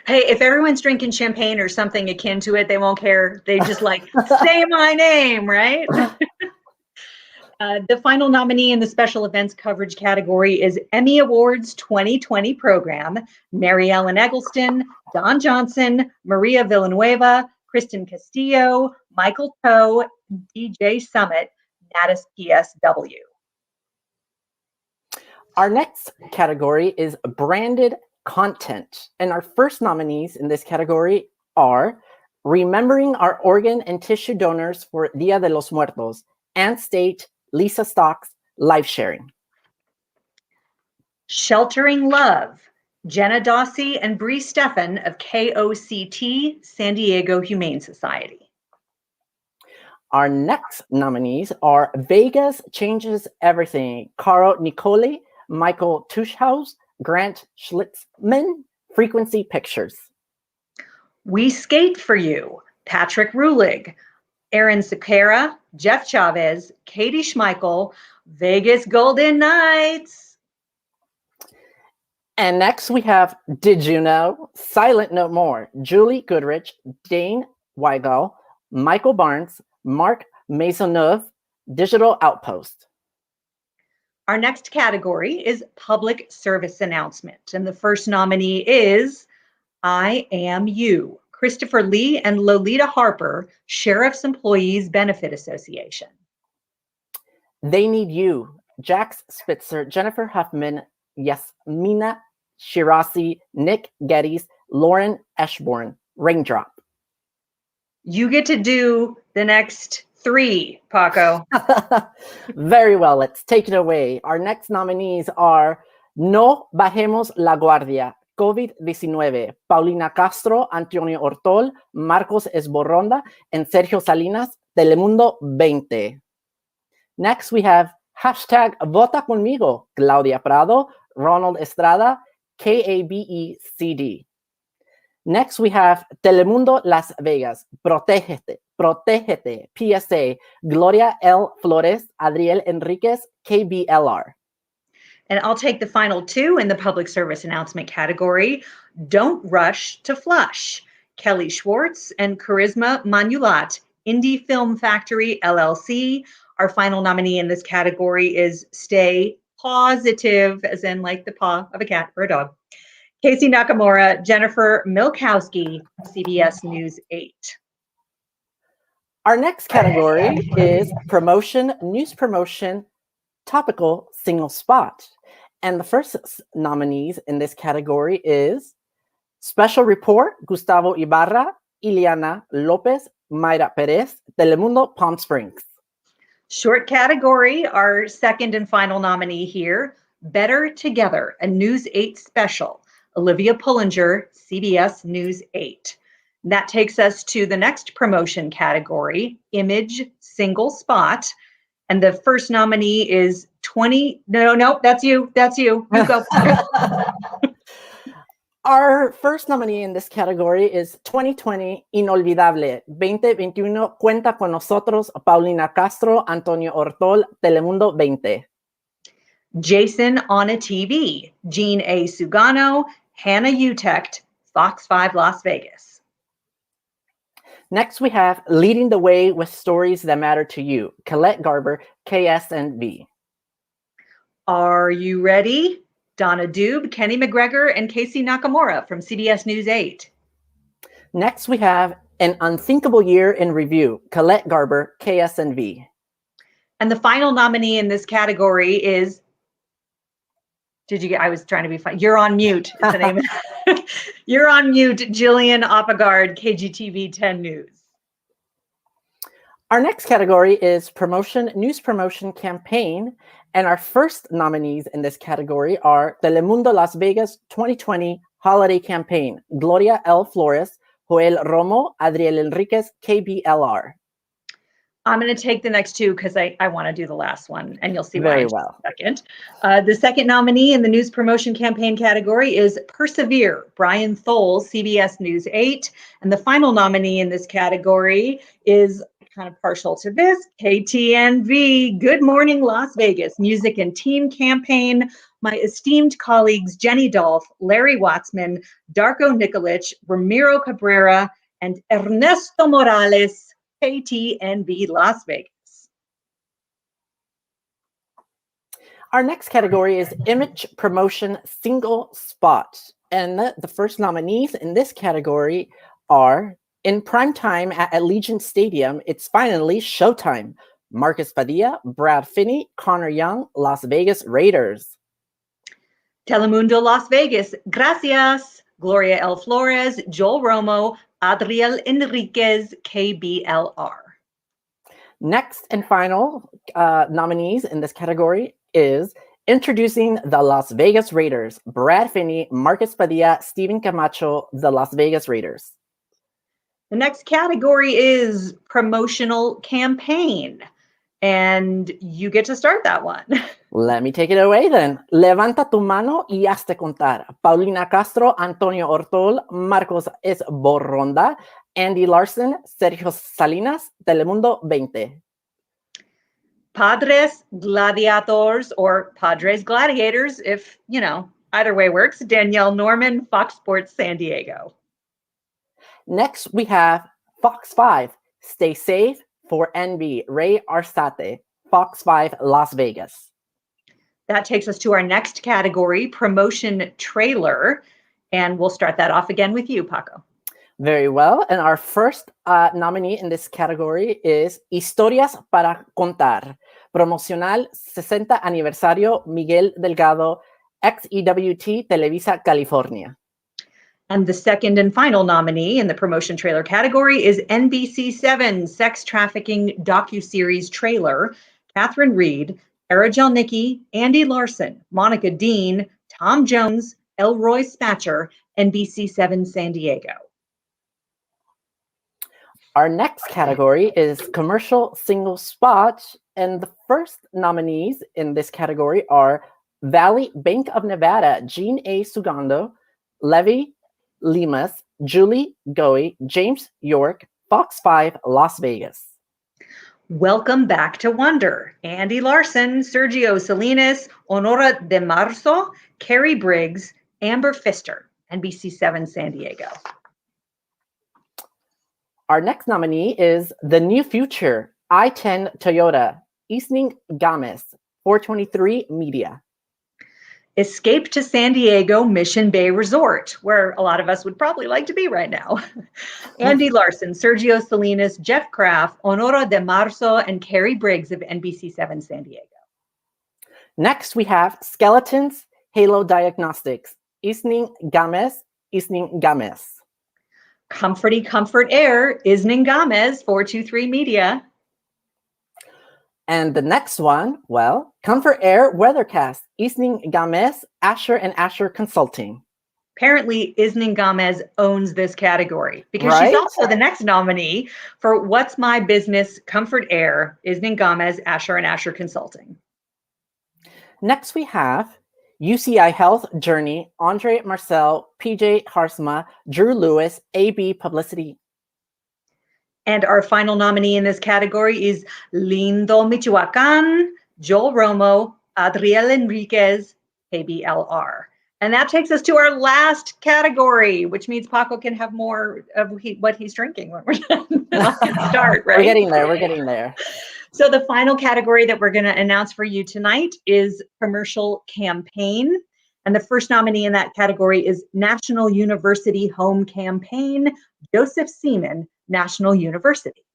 Hey, if everyone's drinking champagne or something akin to it, they won't care. They just like, say my name, right? The final nominee in the special events coverage category is Emmy Awards 2020 program, Mary Ellen Eggleston, Don Johnson, Maria Villanueva, Kristen Castillo, Michael Toe, DJ Summit, NATAS-PSW. Our next category is branded content. And our first nominees in this category are Remembering Our Organ and Tissue Donors for Dia de los Muertos, Ann State, Lisa Stocks, Live Sharing. Sheltering Love, Jenna Dossie and Bree Steffen of KOCT, San Diego Humane Society. Our next nominees are Vegas Changes Everything, Caro Nicoli, Michael Tushhaus, Grant Schlitzman, Frequency Pictures. We Skate for You, Patrick Rulig, Aaron Sequeira, Jeff Chavez, Katie Schmeichel, Vegas Golden Knights. And next we have Did You Know, Silent No More, Julie Goodrich, Dane Weigel, Michael Barnes, Mark Maisonneuve, Digital Outpost. Our next category is public service announcement. And the first nominee is I Am You, Christopher Lee and Lolita Harper, Sheriff's Employees Benefit Association. They Need You, Jax Spitzer, Jennifer Huffman, Yasmina Shirazi, Nick Geddes, Lauren Eshborn, Raindrop. You get to do the next 3, Paco. Very well, let's take it away. Our next nominees are No Bajemos la Guardia, COVID-19, Paulina Castro, Antonio Ortol, Marcos Esborronda, and Sergio Salinas, Telemundo 20. Next, we have hashtag Vota Conmigo, Claudia Prado, Ronald Estrada, KABECD. Next, we have Telemundo Las Vegas, Protégete, Protégete, PSA, Gloria L. Flores, Adriel Enriquez, KBLR. And I'll take the final 2 in the public service announcement category. Don't Rush to Flush, Kelly Schwartz and Charisma Manulat, Indie Film Factory, LLC. Our final nominee in this category is Stay Positive, as in like the paw of a cat or a dog. Casey Nakamura, Jennifer Milkowski, CBS News 8. Our next category is promotion, news promotion, topical single spot. And the first nominees in this category is Special Report, Gustavo Ibarra, Ileana Lopez, Mayra Perez, Telemundo Palm Springs. Short category, our second and final nominee here, Better Together, a News 8 special. Olivia Pullinger, CBS News 8. And that takes us to the next promotion category, image single spot. And the first nominee is 20. No, that's you. You go. Our first nominee in this category is 2020 Inolvidable, 2021 Cuenta con Nosotros, Paulina Castro, Antonio Ortol, Telemundo 20. Jason on a TV, Jean A. Sugano, Hannah Utecht, Fox 5 Las Vegas. Next, we have Leading the Way with Stories That Matter to You, Colette Garber, KSNB. Are you ready? Donna Dube, Kenny McGregor, and Casey Nakamura from CBS News 8. Next, we have An Unthinkable Year in Review, Colette Garber, KSNB. And the final nominee in this category is, I was trying to be fun. You're on Mute is the name. You're on Mute, Jillian Oppegard, KGTV 10 News. Our next category is promotion, news promotion campaign. And our first nominees in this category are Telemundo Las Vegas 2020 Holiday Campaign, Gloria L. Flores, Joel Romo, Adriel Enriquez, KBLR. I'm going to take the next 2 because I want to do the last one, and you'll see why Very in well. a second. The second nominee in the news promotion campaign category is Persevere, Brian Thole, CBS News 8. And the final nominee in this category is kind of partial to this, KTNV, Good Morning Las Vegas, Music and Team Campaign. My esteemed colleagues, Jenny Dolph, Larry Watsman, Darko Nikolic, Ramiro Cabrera, and Ernesto Morales, KTNV Las Vegas. Our next category is image promotion single spot. And the first nominees in this category are in prime time at Allegiant Stadium, it's finally showtime. Marcus Padilla, Brad Finney, Connor Young, Las Vegas Raiders. Telemundo Las Vegas, gracias. Gloria L. Flores, Joel Romo, Adriel Enriquez, KBLR. Next and final nominees in this category is introducing the Las Vegas Raiders, Brad Finney, Marcus Padilla, Steven Camacho, the Las Vegas Raiders. The next category is promotional campaign, and you get to start that one. Let me take it away then. Levanta tu mano y hazte contar. Paulina Castro, Antonio Ortol, Marcos Esborronda, Andy Larson, Sergio Salinas, Telemundo 20. Padres Gladiators, or Padres Gladiators, if, either way works. Danielle Norman, Fox Sports San Diego. Next, we have Fox 5, Stay Safe, for NB, Ray Arsate, Fox 5, Las Vegas. That takes us to our next category, promotion trailer. And we'll start that off again with you, Paco. Very well. And our first nominee in this category is Historias para Contar, Promocional 60 Aniversario Miguel Delgado, ex-EWT Televisa, California. And the second and final nominee in the promotion trailer category is NBC7 Sex Trafficking Docuseries Trailer, Catherine Reed, Ara Jelnicki, Andy Larson, Monica Dean, Tom Jones, Elroy Spatcher, NBC7 San Diego. Our next category is commercial single spot, and the first nominees in this category are Valley Bank of Nevada, Jean A. Sugando, Levi Limas, Julie Goey, James York, Fox 5, Las Vegas. Welcome back to Wonder. Andy Larson, Sergio Salinas, Honora de Marzo, Carrie Briggs, Amber Pfister, NBC7 San Diego. Our next nominee is The New Future, I-10 Toyota, Isning Games, 423 Media. Escape to San Diego Mission Bay Resort, where a lot of us would probably like to be right now. Andy Larson, Sergio Salinas, Jeff Kraft, Honora de Marzo, and Carrie Briggs of NBC7 San Diego. Next, we have Skeletons, Halo Diagnostics, Isning Games. Comforty Comfort Air, Isning Games, 423 Media. And the next one, well, Comfort Air Weathercast, Isning Games, Asher and Asher Consulting. Apparently, Isning Games owns this category because Right? she's also the next nominee for What's My Business, Comfort Air, Isning Games, Asher and Asher Consulting. Next, we have UCI Health Journey, Andre Marcel, PJ Harsma, Drew Lewis, AB Publicity. And our final nominee in this category is Lindo Michoacan, Joel Romo, Adriel Enriquez, KBLR. And that takes us to our last category, which means Paco can have more of what he's drinking when we're done. I can start, right? We're getting there. So the final category that we're going to announce for you tonight is commercial campaign. And the first nominee in that category is National University Home Campaign, Joseph Seaman, National University.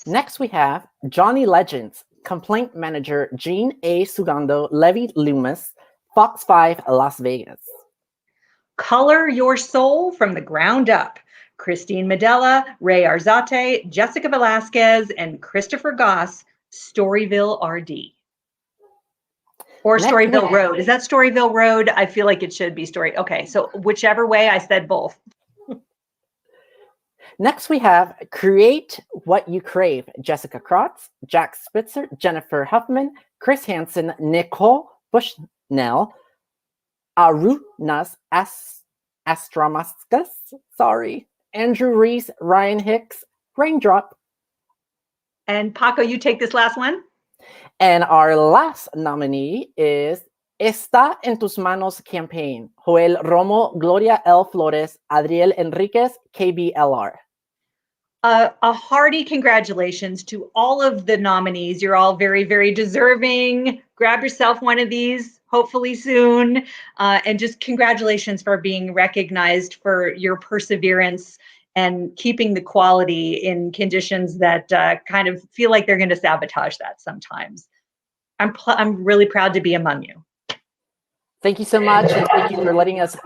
Next, we have Johnny Legends, Complaint Manager, Jean A. Sugando, Levi Loomis, Fox 5, Las Vegas. Color Your Soul from the Ground Up, Christine Medella, Ray Arzate, Jessica Velasquez, and Christopher Goss, Storyville RD. Or Storyville Road. Is that Storyville Road? I feel like it should be Story. Okay, so whichever way, I said both. Next, we have Create What You Crave, Jessica Krotz, Jack Spitzer, Jennifer Huffman, Chris Hansen, Nicole Bushnell, Arunas Astramaskas, Andrew Reese, Ryan Hicks, Raindrop. And Paco, you take this last one. And our last nominee is Está en tus manos campaign, Joel Romo, Gloria L. Flores, Adriel Enriquez, KBLR. A hearty congratulations to all of the nominees. You're all very, very deserving. Grab yourself one of these, hopefully soon. And just congratulations for being recognized for your perseverance and keeping the quality in conditions that kind of feel like they're going to sabotage that sometimes. I'm really proud to be among you. Thank you so much, and thank you for letting us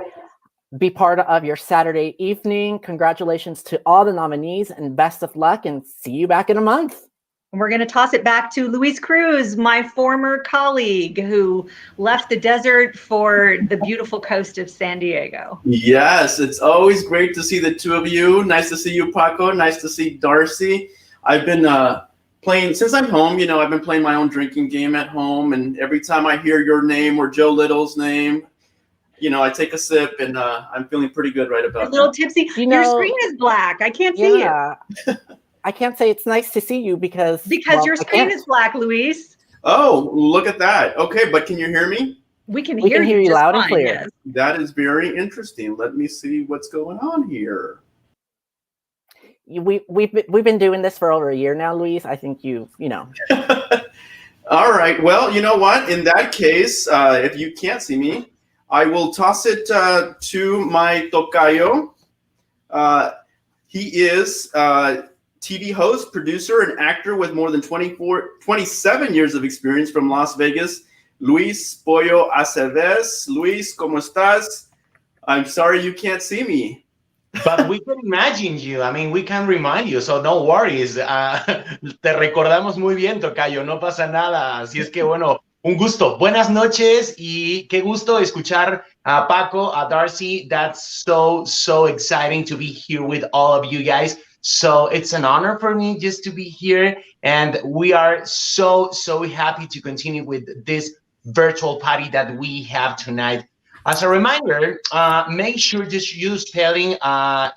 be part of your Saturday evening. Congratulations to all the nominees, and best of luck, and see you back in a month. And we're going to toss it back to Luis Cruz, my former colleague who left the desert for the beautiful coast of San Diego. Yes, it's always great to see the two of you. Nice to see you, Paco. Nice to see Darcy. I've been playing, since I'm home, I've been playing my own drinking game at home, and every time I hear your name or Joe Little's name, I take a sip, and I'm feeling pretty good right about now. A little tipsy. Your screen is black. I can't see you. I can't say it's nice to see you because your screen is black, Luis. Oh, look at that. Okay, but can you hear me? We can hear you loud fine, and clear. yes. That is very interesting. Let me see what's going on here. we've been doing this for over a year now, Luis. I think you know. All right. Well, you know what? In that case, if you can't see me, I will toss it to my tocayo. He is TV host, producer, and actor with more than 27 years of experience from Las Vegas. Luis Pollo Aceves. Luis, ¿cómo estás? I'm sorry you can't see me. But we can imagine you. I mean, we can remind you, so no worries. Te recordamos muy bien, tocayo, no pasa nada. Así es que, bueno, un gusto. Buenas noches y qué gusto escuchar a Paco, a Darcy. That's so exciting to be here with all of you guys. So it's an honor for me just to be here. And we are so happy to continue with this virtual party that we have tonight. As a reminder, make sure just your spelling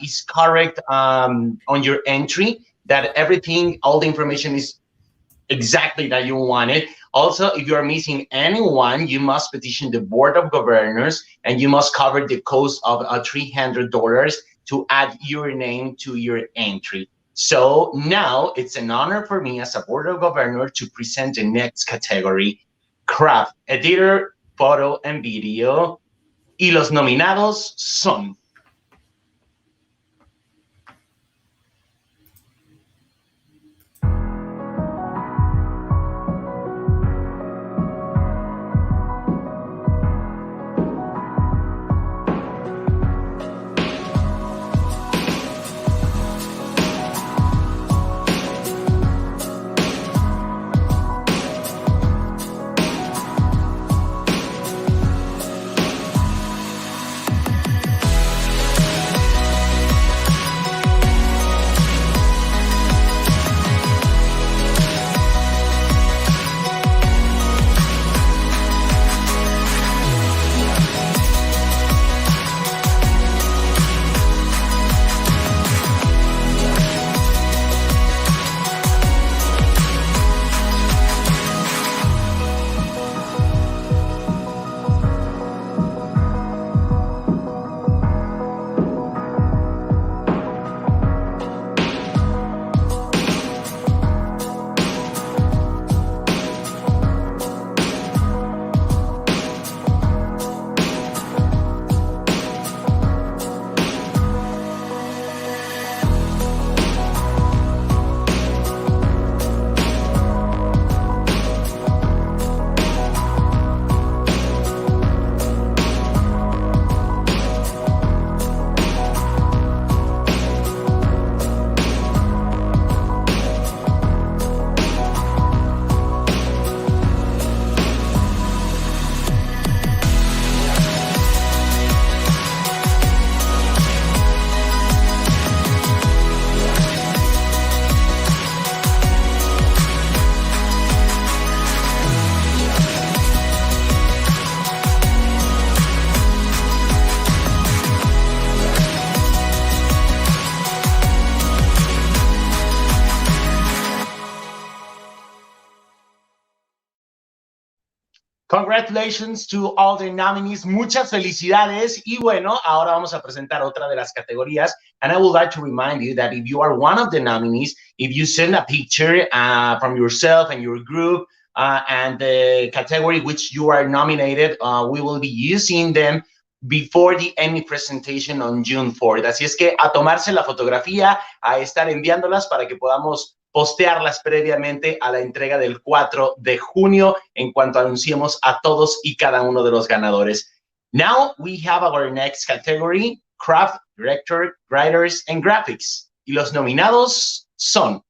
is correct on your entry, that everything, all the information is exactly that you want it. Also, if you are missing anyone, you must petition the Board of Governors and you must cover the cost of $300 to add your name to your entry. So now it's an honor for me as a Board of Governors to present the next category, Craft Editor, Photo and Video. Y los nominados son Congratulations to all the nominees. Muchas felicidades. Y bueno, ahora vamos a presentar otra de las categorías. And I would like to remind you that if you are one of the nominees, if you send a picture from yourself and your group and the category which you are nominated, we will be using them before the Emmy presentation on June 4th. Así es que a tomarse la fotografía, a estar enviándolas para que podamos postearlas previamente a la entrega del 4 de junio en cuanto anunciemos a todos y cada uno de los ganadores. Now we have our next category, Craft, Director, Writers and Graphics. Y los nominados son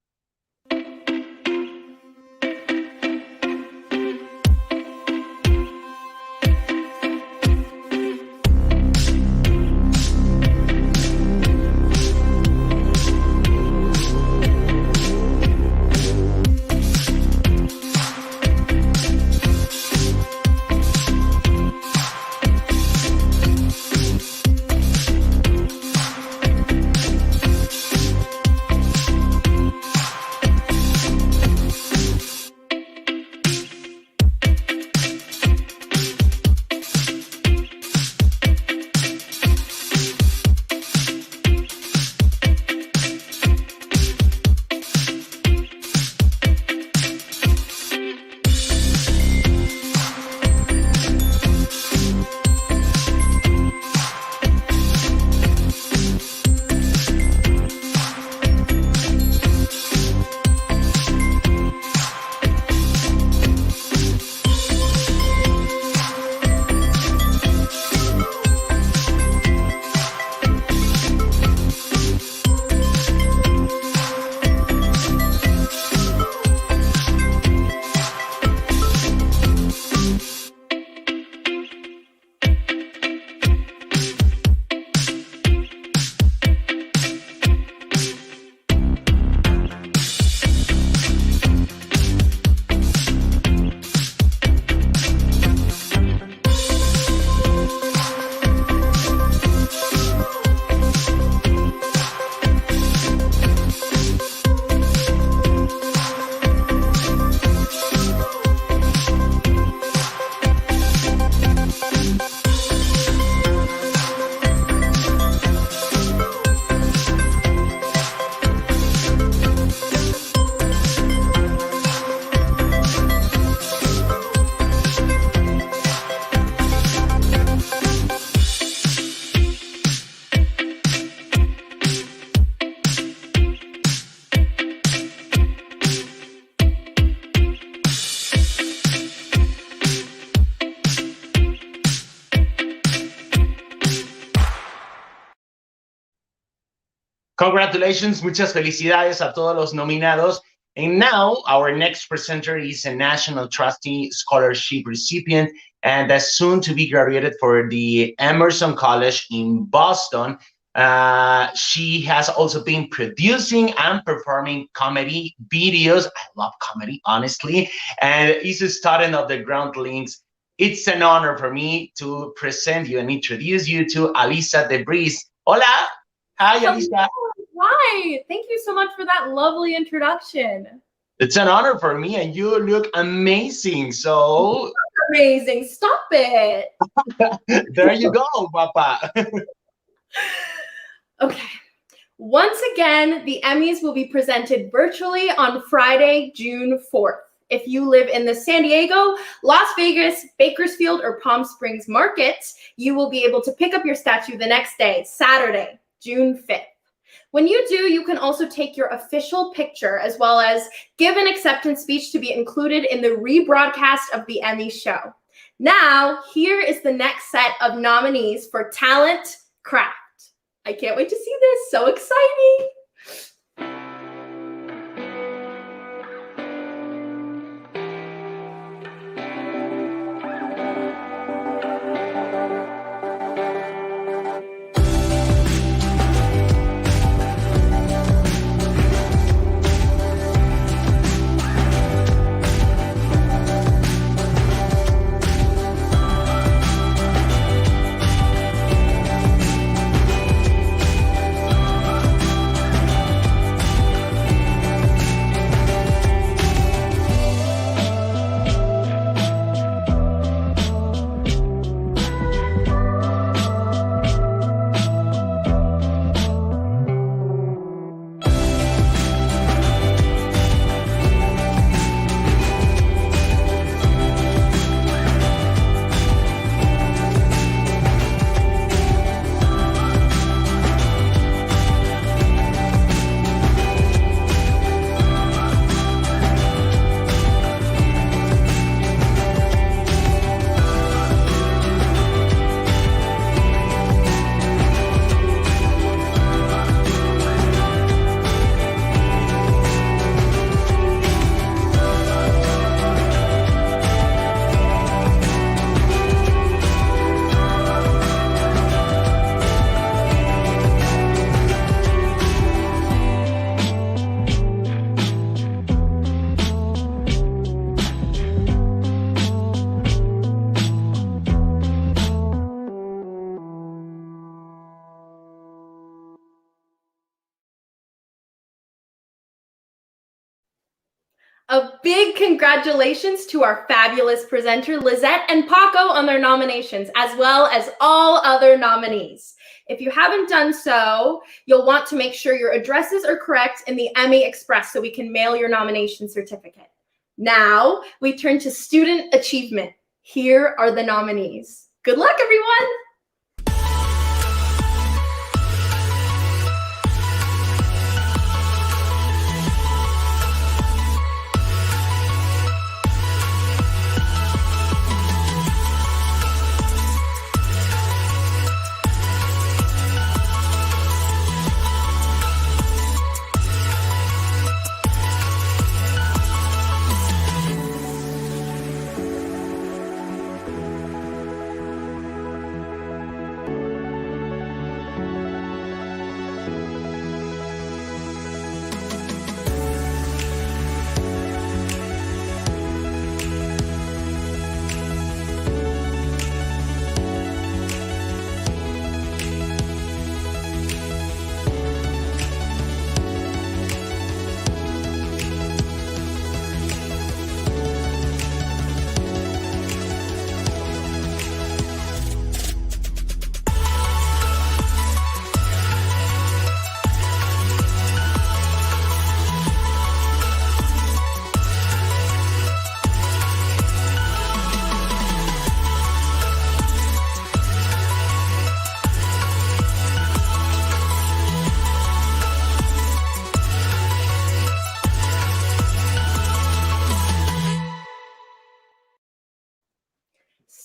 Congratulations, muchas felicidades a todos los nominados. And now our next presenter is a National Trustee Scholarship recipient and a soon to be graduated for the Emerson College in Boston. She has also been producing and performing comedy videos. I love comedy, honestly, and is a student of the Groundlings. It's an honor for me to present you and introduce you to Alisa DeBris. Hola. Hi, Alisa. Hi. Thank you so much for that lovely introduction. It's an honor for me, and you look amazing. So amazing. Stop it. There you go, Papa. Okay. Once again, the Emmys will be presented virtually on Friday, June 4th. If you live in the San Diego, Las Vegas, Bakersfield, or Palm Springs markets, you will be able to pick up your statue the next day, Saturday, June 5th. When you do, you can also take your official picture as well as give an acceptance speech to be included in the rebroadcast of the Emmy show. Now, here is the next set of nominees for Talent Craft. I can't wait to see this. So exciting. A big congratulations to our fabulous presenter, Lizette and Paco, on their nominations, as well as all other nominees. If you haven't done so, you'll want to make sure your addresses are correct in the Emmy Express so we can mail your nomination certificate. Now, we turn to student achievement. Here are the nominees. Good luck, everyone!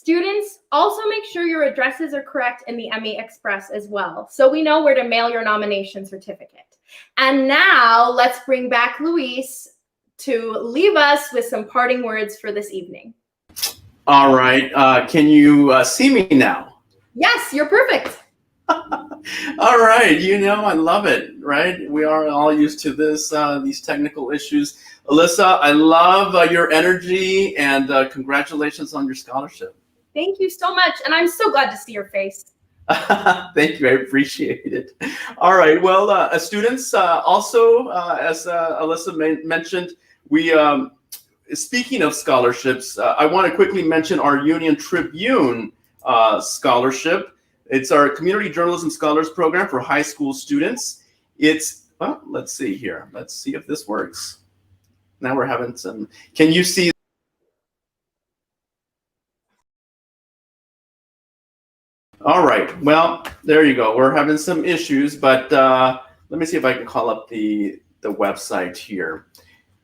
Students, also make sure your addresses are correct in the Emmy Express as well, so we know where to mail your nomination certificate. And now let's bring back Luis to leave us with some parting words for this evening. All right. Can you see me now? Yes, you're perfect. All right. I love it, right? We are all used to these technical issues. Alyssa, I love your energy, and congratulations on your scholarship. Thank you so much. And I'm so glad to see your face. Thank you. I appreciate it. All right. Well, students, also, as Alyssa mentioned, we, speaking of scholarships, I want to quickly mention our Union Tribune scholarship. It's our Community Journalism Scholars Program for high school students. Well, let's see here. Let's see if this works. Now we're having some, can you see? All right, well, there you go. We're having some issues, but let me see if I can call up the website here.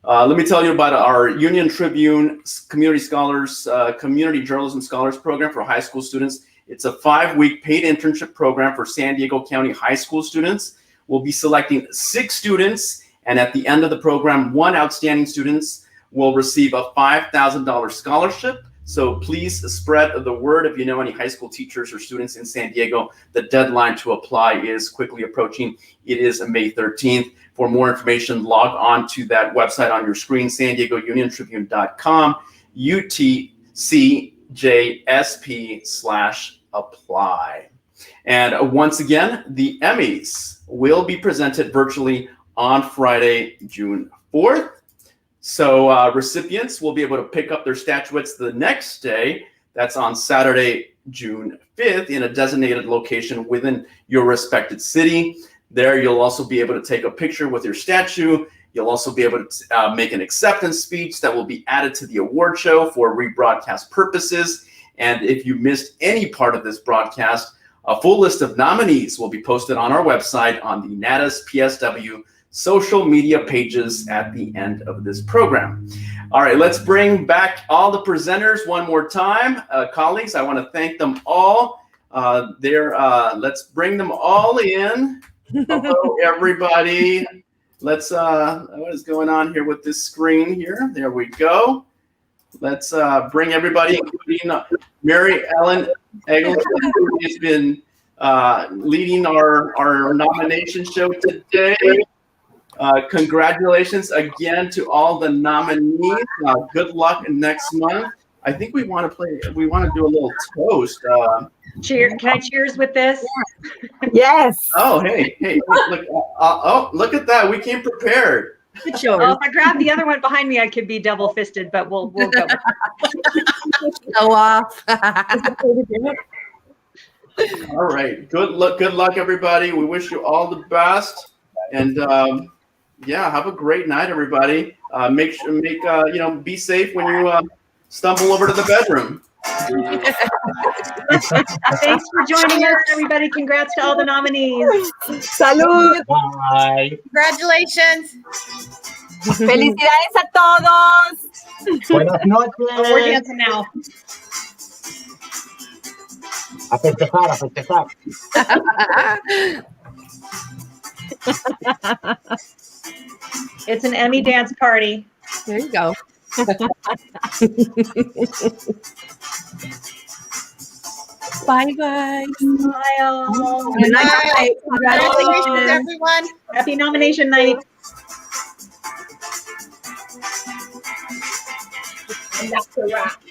Let me tell you about our Union Tribune Community Journalism Scholars Program for high school students. It's a 5-week paid internship program for San Diego County high school students. We'll be selecting 6 students, and at the end of the program, 1 outstanding student will receive a $5,000 scholarship. So please spread the word if you know any high school teachers or students in San Diego. The deadline to apply is quickly approaching. It is May 13th. For more information, log on to that website on your screen, SanDiegoUnionTribune.com, UTCJSP/apply. And once again, the Emmys will be presented virtually on Friday, June 4th. So recipients will be able to pick up their statuettes the next day. That's on Saturday, June 5th, in a designated location within your respected city. There, you'll also be able to take a picture with your statue. You'll also be able to make an acceptance speech that will be added to the award show for rebroadcast purposes. And if you missed any part of this broadcast, a full list of nominees will be posted on our website on the NATAS-PSW social media pages at the end of this program. All right, let's bring back all the presenters one more time. Colleagues, I want to thank them all. Let's bring them all in. Hello, everybody. Let's, what is going on here with this screen here? There we go. Let's bring everybody, including Mary Ellen Eggleston, who has been leading our nomination show today. Congratulations again to all the nominees. Good luck next month. I think we want to do a little toast. Cheers! Can I cheers with this? Yes. Oh, hey, look! Look at that. We came prepared. Oh, if I grab the other one behind me, I could be double fisted, but we'll go. Go off. All right. Good luck, everybody. We wish you all the best, and yeah, have a great night, everybody. Be safe when you stumble over to the bedroom. Thanks for joining us, everybody. Congrats to all the nominees. Salud. Bye. Congratulations. Felicidades a todos. Buenas noches. We're dancing now. A festejar, a festejar. It's an Emmy dance party. There you go. Bye-bye. Smile. Good night. Congratulations, everyone. Happy nomination night. And that's a wrap.